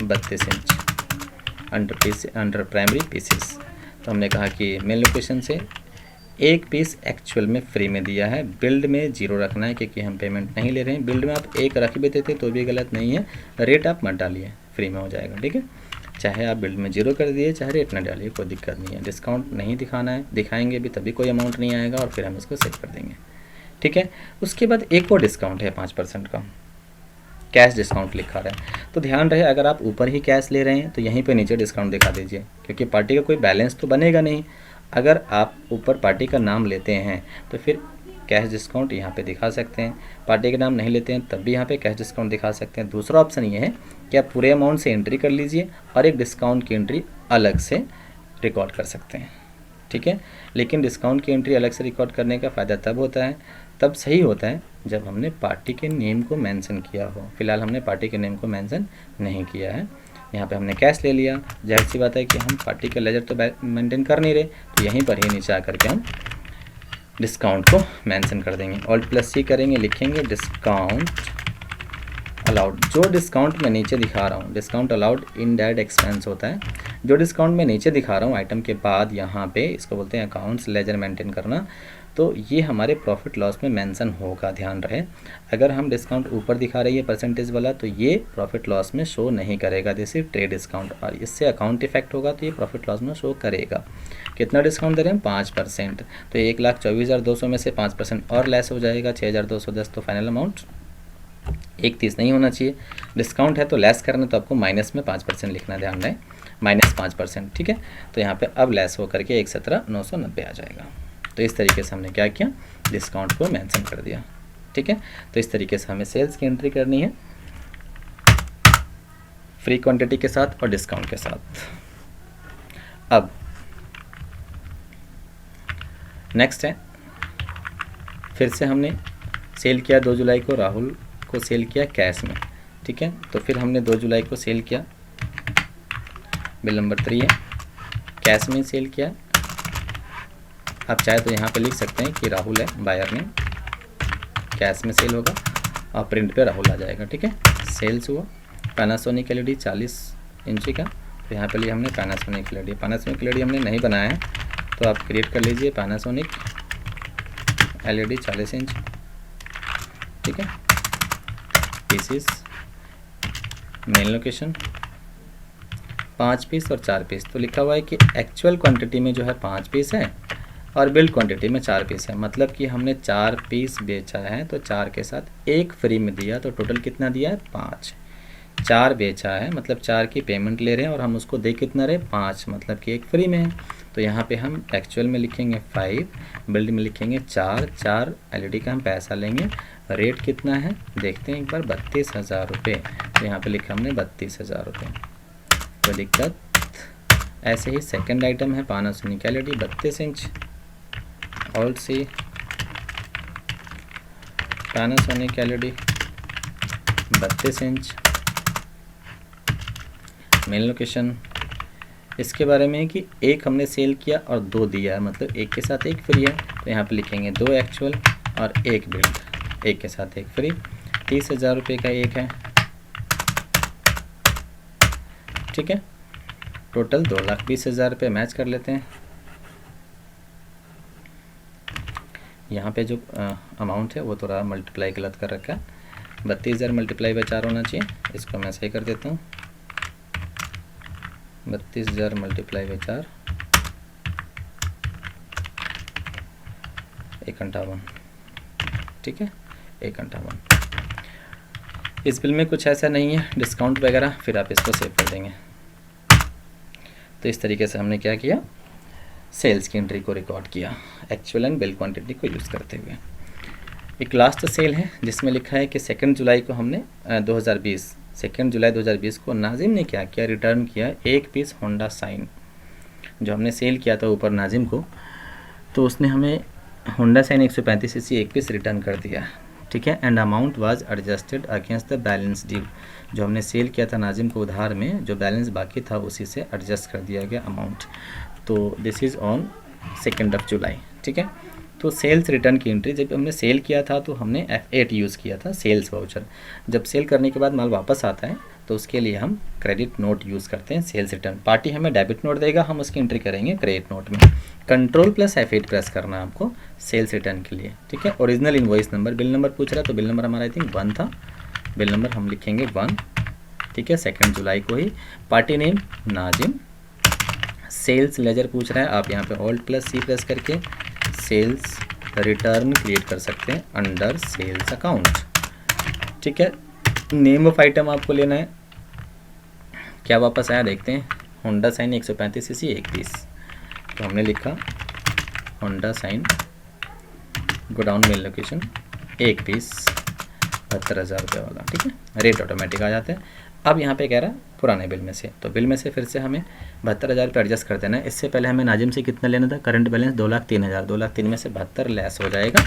32 inch under primary pieces. तो हमने कहा कि मेन लोकेशन से 1 पीस एक्चुअल में फ्री में दिया है, बिल्ड में 0 रखना है क्योंकि हम पेमेंट नहीं ले रहे हैं। बिल्ड में आप 1 रख भी देते तो भी गलत नहीं है, रेट आप मत डालिए, फ्री में हो जाएगा। ठीक है, चाहे आप बिल्ड में 0 कर दिए, चाहे रेट ना डालिए, कोई दिक्कत नहीं है। डिस्काउंट नहीं दिखाना है, दिखाएंगे भी तभी कोई अमाउंट नहीं आएगा और फिर हम इसको सेव कर देंगे। ठीक है, उसके बाद एक और डिस्काउंट है 5% का, कैश डिस्काउंट लिखा रहा है। तो ध्यान रहे, अगर आप ऊपर ही कैश ले रहे हैं तो यहीं पे नीचे डिस्काउंट दिखा दीजिए, क्योंकि पार्टी का कोई बैलेंस तो बनेगा नहीं। अगर आप ऊपर पार्टी का नाम लेते हैं तो फिर कैश डिस्काउंट यहाँ पे दिखा सकते हैं, पार्टी का नाम नहीं लेते हैं तब भी यहाँ पे कैश डिस्काउंट दिखा सकते हैं। दूसरा ऑप्शन ये है कि आप पूरे अमाउंट से एंट्री कर लीजिए और एक डिस्काउंट की एंट्री अलग से रिकॉर्ड कर सकते हैं। ठीक है, लेकिन डिस्काउंट की एंट्री अलग से रिकॉर्ड करने का फ़ायदा तब होता है, तब सही होता है जब हमने पार्टी के नेम को मेंशन किया हो। फिलहाल हमने पार्टी के नेम को मेंशन नहीं किया है। यहाँ पे हमने कैश ले लिया, जाहिर सी बात है कि हम पार्टी का लेजर तो मेंटेन कर नहीं रहे, तो यहीं पर ही नीचे आकर के हम डिस्काउंट को मेंशन कर देंगे। Alt+C करेंगे, लिखेंगे डिस्काउंट अलाउड। जो डिस्काउंट मैं नीचे दिखा रहा हूँ, डिस्काउंट अलाउड इनडायरेक्ट एक्सपेंस होता है। जो डिस्काउंट मैं नीचे दिखा रहा हूँ आइटम के बाद, यहाँ पे इसको बोलते हैं अकाउंट्स लेजर मेंटेन करना, तो ये हमारे प्रॉफिट लॉस में मेंशन होगा, ध्यान रहे। अगर हम डिस्काउंट ऊपर दिखा रही है परसेंटेज वाला, तो ये प्रॉफिट लॉस में शो नहीं करेगा, जैसे ट्रेड डिस्काउंट, और इससे अकाउंट इफेक्ट होगा तो ये प्रॉफिट लॉस में शो करेगा। कितना डिस्काउंट दे रहे हैं? 5%, तो 1,24,200 में से 5% और लेस हो जाएगा, 6,210, तो फाइनल अमाउंट 1,30 नहीं होना चाहिए। डिस्काउंट है तो लेस करना, तो आपको माइनस में 5% लिखना, ध्यान रहे, -5%। ठीक है, तो यहाँ पे अब लेस होकर के 1,17,990 आ जाएगा। तो इस तरीके से हमने क्या किया, डिस्काउंट को मेंशन कर दिया। ठीक है, तो इस तरीके से हमें सेल्स की एंट्री करनी है, फ्री क्वांटिटी के साथ और डिस्काउंट के साथ। अब नेक्स्ट है, फिर से हमने सेल किया 2 जुलाई को, राहुल को सेल किया कैश में। ठीक है, तो फिर हमने 2 जुलाई को सेल किया, बिल नंबर 3 है, कैश में सेल किया। आप चाहे तो यहाँ पे लिख सकते हैं कि राहुल है बायर ने, कैश में सेल होगा और प्रिंट पे राहुल आ जाएगा। ठीक है, सेल्स हुआ पैनासोनिक LED 40 इंची का, तो यहाँ पे लिए हमने पैनासोनिक LED। पैनासोनिक LED हमने नहीं बनाया है, तो आप क्रिएट कर लीजिए पैनासोनिक LED 40 इंच, ठीक है। पीसीस मेन लोकेशन 5 पीस और 4 पीस, तो लिखा हुआ है कि एक्चुअल क्वांटिटी में जो है 5 पीस है और बिल्ड क्वांटिटी में 4 पीस है, मतलब कि हमने 4 पीस बेचा है तो 4 के साथ 1 फ्री में दिया, तो टोटल कितना दिया है 5। 4 बेचा है मतलब 4 की पेमेंट ले रहे हैं और हम उसको दे कितना रहे 5, मतलब कि 1 फ्री में है। तो यहाँ पे हम एक्चुअल में लिखेंगे 5, बिल्ड में लिखेंगे 4 LED का हम पैसा लेंगे। रेट कितना है देखते हैं एक बार, 32,000 रुपये। तो यहाँ पे लिखा हमने 32,000 रुपये, कोई दिक्कत। ऐसे ही सेकंड आइटम है Panasonic LED 32 inch, alt C Panasonic LED 32 inch, main location. इसके बारे में है कि एक हमने सेल किया और 2 दिया है, मतलब एक के साथ 1 फ्री है, तो यहाँ पे लिखेंगे 2 एक्चुअल और 1 बिल्ड, एक के साथ 1 फ्री। 30,000 रुपये का एक है, ठीक है। टोटल 2,20,000 रुपये मैच कर लेते हैं। यहाँ पे जो अमाउंट है वो थोड़ा मल्टीप्लाई गलत कर रखा है, 32,000 मल्टीप्लाई बाई 4 होना चाहिए, इसको मैं सही कर देता हूँ। 32,000 मल्टीप्लाई बाई 4 1,58, ठीक है 1,58। इस बिल में कुछ ऐसा नहीं है डिस्काउंट वगैरह, फिर आप इसको सेव कर देंगे। तो इस तरीके से हमने क्या किया, सेल्स की एंट्री को रिकॉर्ड किया एक्चुअल एंड बिल क्वांटिटी को यूज़ करते हुए। एक लास्ट सेल है जिसमें लिखा है कि 2 जुलाई को हमने 2 जुलाई 2020 को नाजिम ने क्या किया, रिटर्न किया 1 पीस होंडा साइन। जो हमने सेल किया था ऊपर नाजिम को, तो उसने हमें Honda Shine 135 CC 1 piece return कर दिया, ठीक है। And amount was adjusted against the balance due. जो हमने सेल किया था नाजिम को उधार में, जो बैलेंस बाकी था उसी से एडजस्ट कर दिया गया अमाउंट। तो दिस इज़ ऑन 2 जुलाई, ठीक है। तो सेल्स रिटर्न की एंट्री, जब हमने सेल किया था तो हमने F8 यूज़ किया था सेल्स वाउचर। जब सेल करने के बाद माल वापस आता है तो उसके लिए हम क्रेडिट नोट यूज़ करते हैं सेल्स रिटर्न। पार्टी हमें डेबिट नोट देगा, हम उसकी एंट्री करेंगे क्रेडिट नोट में। Ctrl+F8 प्रेस करना है आपको सेल्स रिटर्न के लिए, ठीक है। Original invoice number, bill number पूछ रहा है तो बिल नंबर हमारा आई थिंक 1 था, बिल नंबर हम लिखेंगे 1, ठीक है। 2 जुलाई को ही। Party name Nazim, sales ledger पूछ रहा है, आप यहाँ पे Alt+C प्रेस करके सेल्स रिटर्न क्रिएट कर सकते हैं अंडर सेल्स अकाउंट, ठीक है। नेम ऑफ आइटम आपको लेना है, क्या वापस आया देखते हैं, होंडा साइन 135 सीसी 1 पीस। तो हमने लिखा Honda Shine godown main location 1 piece 72,000 रुपये वाला, ठीक है। रेट ऑटोमेटिक आ जाते हैं। अब यहाँ पे कह रहा है पुराने बिल में से, तो बिल में से फिर से हमें 72,000 रुपये एडजस्ट कर देना है। इससे पहले हमें नाजिम से कितना लेना था, करंट बैलेंस 2,03,000, 2,03,000 में से 72 लेस हो जाएगा।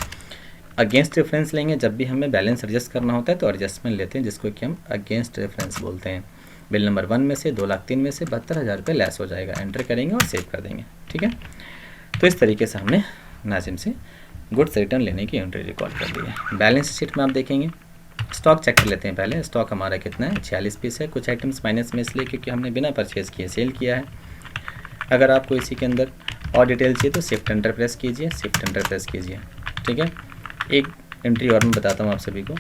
अगेंस्ट रेफरेंस लेंगे, जब भी हमें बैलेंस एडजस्ट करना होता है तो एडजस्टमेंट लेते हैं, जिसको कि हम अगेंस्ट रेफरेंस बोलते हैं। बिल नंबर 1 में से 2,03,000 में से 72,000 रुपये लेस हो जाएगा, एंटर करेंगे और सेव कर देंगे, ठीक है। तो इस तरीके से हमने नाजिम से गुड्स रिटर्न लेने की एंट्री रिकॉर्ड कर दी है। बैलेंस शीट में आप देखेंगे, स्टॉक चेक कर लेते हैं पहले। स्टॉक हमारा कितना है, 46 पीस है। कुछ आइटम्स माइनस में इसलिए क्योंकि हमने बिना परचेज़ किए सेल किया है। अगर आपको इसी के अंदर और डिटेल चाहिए तो शिफ्ट एंटर प्रेस कीजिए, शिफ्ट एंटर प्रेस कीजिए, ठीक है। एक एंट्री और मैं बताता हूँ आप सभी को।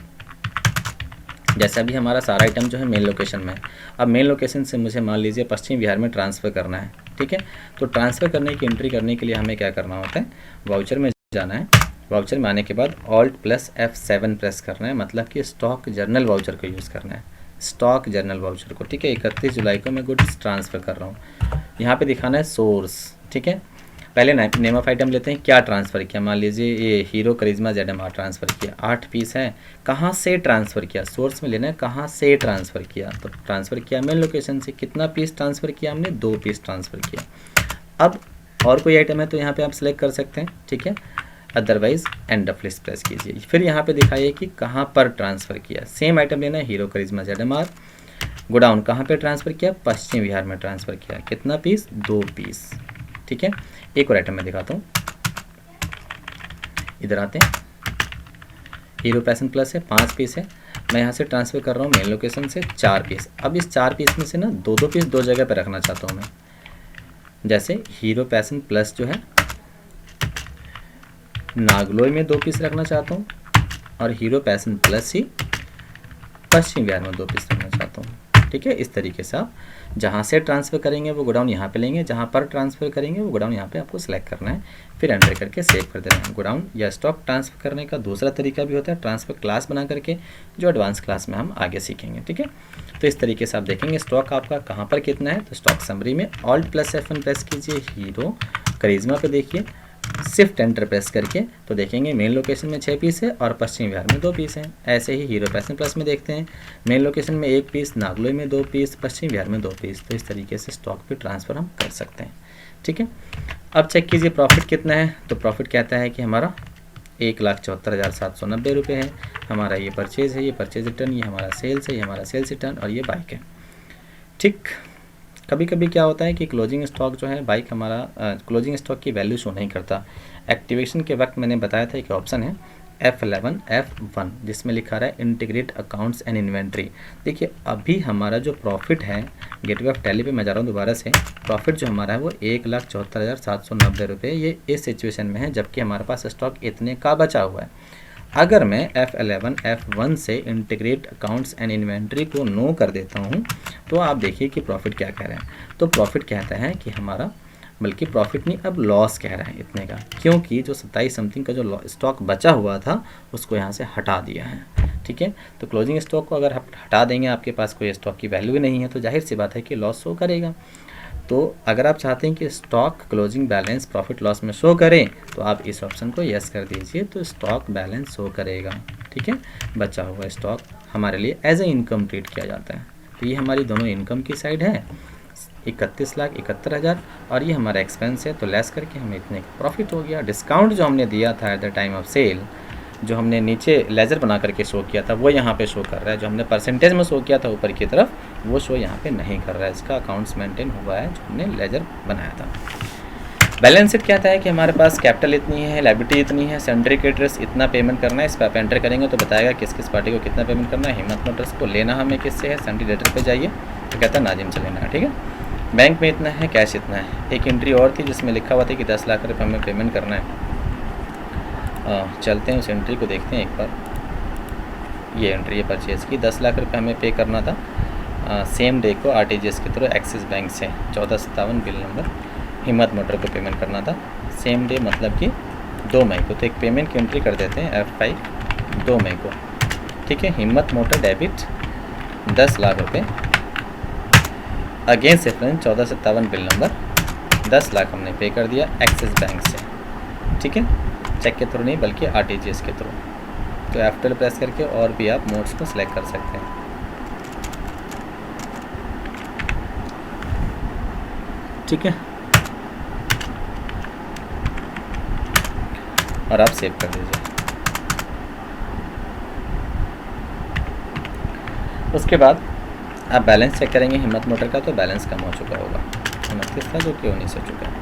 जैसा भी हमारा सारा आइटम जो है मेन लोकेशन में है, अब मेन लोकेशन से मुझे मान लीजिए पश्चिम बिहार में ट्रांसफ़र करना है, ठीक है। तो ट्रांसफ़र करने की एंट्री करने के लिए हमें क्या करना होता है, वाउचर में जाना है। वाउचर में आने के बाद Alt+F7 प्रेस करना है, मतलब कि स्टॉक जर्नल वाउचर को यूज़ करना है, स्टॉक जर्नल वाउचर को, ठीक है। 31 जुलाई को मैं गुड्स ट्रांसफ़र कर रहा हूँ। यहाँ पे दिखाना है सोर्स, ठीक है। पहले नेम ऑफ आइटम लेते हैं, क्या ट्रांसफ़र किया। मान लीजिए ये हीरो करिश्मा ZMR ट्रांसफ़र किया, 8 पीस है। कहाँ से ट्रांसफ़र किया, सोर्स में लेना है कहाँ से ट्रांसफ़र किया। तो ट्रांसफ़र किया मेन लोकेशन से, कितना पीस ट्रांसफ़र किया हमने, 2 पीस ट्रांसफ़र किया। अब और कोई आइटम है तो यहाँ पर आप सेलेक्ट कर सकते हैं, ठीक है। Otherwise end of list press कीजिए। फिर यहाँ पे दिखाइए कि कहाँ पर ट्रांसफ़र किया। सेम आइटम लेना है, हीरो करिश्मा ZMR गोडाउन कहाँ पे ट्रांसफ़र किया, पश्चिम बिहार में ट्रांसफ़र किया। कितना पीस, 2 पीस, ठीक है। एक और आइटम मैं दिखाता हूँ, इधर आते हैं। हीरो पैशन प्लस है, 5 पीस है। मैं यहाँ से ट्रांसफ़र कर रहा हूँ मेन लोकेशन से 4 पीस। अब इस 4 पीस में से ना 2-2 पीस 2 जगह पर रखना चाहता हूँ मैं। जैसे हीरो पैशन प्लस जो है नागलोई में 2 पीस रखना चाहता हूँ और हीरो पैशन प्लस ही पश्चिम बिहार में 2 पीस रखना चाहता हूँ। ठीक है, इस तरीके से आप जहाँ से ट्रांसफ़र करेंगे वो गोडाउन यहाँ पे लेंगे, जहाँ पर ट्रांसफ़र करेंगे वो गोडाउन यहाँ पे आपको सेलेक्ट करना है, फिर एंटर करके सेव कर देना है। गोडाउन या स्टॉक ट्रांसफ़र करने का दूसरा तरीका भी होता है ट्रांसफ़र क्लास बना करके, जो एडवांस क्लास में हम आगे सीखेंगे। ठीक है, तो इस तरीके से आप देखेंगे स्टॉक आपका कहाँ पर कितना है। तो स्टॉक समरी में Alt + F1 प्रेस कीजिए, हीरो करिश्मा पे देखिए, शिफ्ट एंटर प्रेस करके तो देखेंगे मेन लोकेशन में 6 पीस है और पश्चिम बिहार में 2 पीस हैं। ऐसे ही हीरो पैशन प्लस में देखते हैं, मेन लोकेशन में 1 पीस, नागलोई में 2 पीस, पश्चिम बिहार में 2 पीस। तो इस तरीके से स्टॉक पे ट्रांसफ़र हम कर सकते हैं। ठीक है, अब चेक कीजिए प्रॉफिट कितना है। तो प्रॉफिट कहता है कि हमारा 1,74,790 रुपये है। हमारा ये परचेज़ है, ये परचेज रिटर्न, ये हमारा सेल्स है, ये हमारा सेल्स रिटर्न और ये बाइक है। ठीक, कभी कभी क्या होता है कि क्लोजिंग स्टॉक जो है बाइक हमारा क्लोजिंग स्टॉक की वैल्यू शो नहीं करता। एक्टिवेशन के वक्त मैंने बताया था एक ऑप्शन है F11 F1 जिसमें लिखा रहा है इंटीग्रेट अकाउंट्स एंड इन्वेंट्री। देखिए अभी हमारा जो प्रॉफिट है गेटवे ऑफ टैली पे मैं जा रहा हूँ दोबारा से, प्रॉफिट जो हमारा है वो 1,74,790 रुपये ये इस सिचुएशन में है, जबकि हमारे पास स्टॉक इतने का बचा हुआ है। अगर मैं F11 F1 से इंटीग्रेट अकाउंट्स एंड इन्वेंट्री को नो कर देता हूँ तो आप देखिए कि प्रॉफिट क्या कह रहे हैं। तो प्रॉफिट कहता है कि हमारा, बल्कि प्रॉफिट नहीं अब लॉस कह रहा है इतने का, क्योंकि जो 27 समथिंग का जो स्टॉक बचा हुआ था उसको यहाँ से हटा दिया है। ठीक है, तो क्लोजिंग स्टॉक को अगर आप हटा देंगे, आपके पास कोई स्टॉक की वैल्यू नहीं है तो जाहिर सी बात है कि लॉस शो करेगा। तो अगर आप चाहते हैं कि stock closing balance profit loss में शो करें तो आप इस ऑप्शन को यस कर दीजिए, तो स्टॉक बैलेंस शो करेगा। ठीक है, बचा हुआ स्टॉक हमारे लिए एज ए इनकम ट्रीट किया जाता है। तो ये हमारी दोनों इनकम की साइड है 31,71,000 और ये हमारा एक्सपेंस है, तो लेस करके हमें इतने का प्रॉफिट हो गया। डिस्काउंट जो हमने दिया था at the time of sale, जो हमने नीचे लेज़र बना करके शो किया था वो यहाँ पे शो कर रहा है, जो हमने परसेंटेज में शो किया था ऊपर की तरफ वो शो यहाँ पे नहीं कर रहा है। इसका अकाउंट्स मेंटेन हुआ है जो हमने लेज़र बनाया था। बैलेंस शीट कहता है कि हमारे पास कैपिटल इतनी है, लायबिलिटी इतनी है, सेंट्री क्रेडिटर्स इतना पेमेंट करना है। इस पर आप एंटर करेंगे तो बताएगा किस किस पार्टी को कितना पेमेंट करना है। हिम्मत मोटर्स को लेना हमें किससे है, सेंट्री डेटर पे जाइए तो कहता है नाजिम से लेना है। ठीक है, बैंक में इतना है, कैश इतना है। एक एंट्री और थी जिसमें लिखा हुआ था कि 10 लाख रुपये हमें पेमेंट करना है। चलते हैं उस एंट्री को देखते हैं एक बार। ये एंट्री है परचेज़ की, 10 लाख रुपये हमें पे करना था सेम डे को RTGS के थ्रू एक्सिस बैंक से 1457 बिल नंबर हिम्मत मोटर को पेमेंट करना था सेम डे, मतलब कि 2 मई को। तो एक पेमेंट की एंट्री कर देते हैं F5 2 मई को। ठीक है, हिम्मत मोटर डेबिट 10 लाख रुपये against reference 1457 bill number 10 lakh हमने पे कर दिया एक्सिस बैंक से। ठीक है, चेक के थ्रू नहीं बल्कि RTGS के थ्रू। तो F12 प्रेस करके और भी आप मोड्स को सिलेक्ट कर सकते हैं। ठीक है, और आप सेव कर दीजिए। उसके बाद आप बैलेंस चेक करेंगे हिम्मत मोटर का, तो बैलेंस कम हो चुका होगा, 29 था जो कि 19 हो चुका है।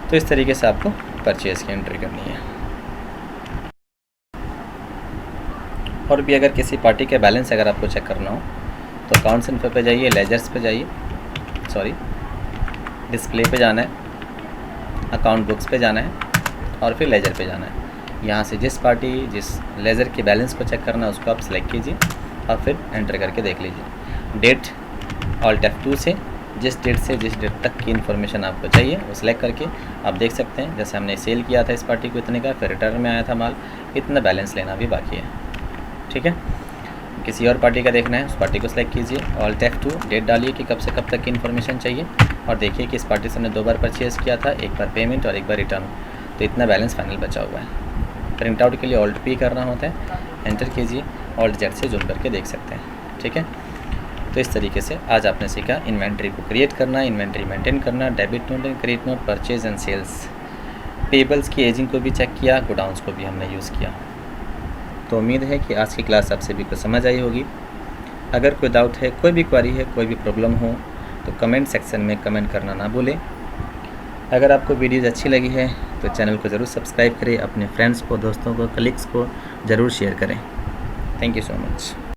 तो इस तरीके से आपको परचेज़ की एंट्री करनी है। और भी अगर किसी पार्टी के बैलेंस अगर आपको चेक करना हो तो अकाउंट्स इन्फो पे जाइए, लेजर्स पे जाइए, सॉरी डिस्प्ले पे जाना है, अकाउंट बुक्स पे जाना है और फिर लेजर पे जाना है। यहाँ से जिस पार्टी जिस लेजर के बैलेंस को चेक करना है उसको आप सेलेक्ट कीजिए और फिर एंटर करके देख लीजिए। डेट Alt F2 से जिस डेट से जिस डेट तक की इन्फॉर्मेशन आपको चाहिए वो सिलेक्ट करके आप देख सकते हैं। जैसे हमने सेल किया था इस पार्टी को इतने का, फिर रिटर्न में आया था माल, इतना बैलेंस लेना भी बाकी है। ठीक है, किसी और पार्टी का देखना है उस पार्टी को सिलेक्ट कीजिए, Alt F2 डेट डालिए कि कब से कब तक की इन्फॉर्मेशन चाहिए और देखिए कि इस पार्टी से हमने 2 बार परचेज़ किया था, एक बार पेमेंट और एक बार रिटर्न, तो इतना बैलेंस फाइनल बचा हुआ है। प्रिंट आउट के लिए Alt P करना होता है, एंटर कीजिए, Alt Z से जूम करके देख सकते हैं। ठीक है, तो इस तरीके से आज आपने सीखा इन्वेंट्री को क्रिएट करना, इन्वेंट्री मेंटेन करना, debit note and credit note, purchase and sales, payables की एजिंग को भी चेक किया, गोडाउंस को भी हमने यूज़ किया। तो उम्मीद है कि आज की क्लास आप सभी को समझ आई होगी। अगर कोई डाउट है, कोई भी क्वेरी है, कोई भी प्रॉब्लम हो तो कमेंट सेक्शन में कमेंट करना ना भूलें। अगर आपको वीडियोज़ अच्छी लगी है तो चैनल को ज़रूर सब्सक्राइब करें, अपने फ्रेंड्स को, दोस्तों को, कलीग्स को ज़रूर शेयर करें। Thank you so much.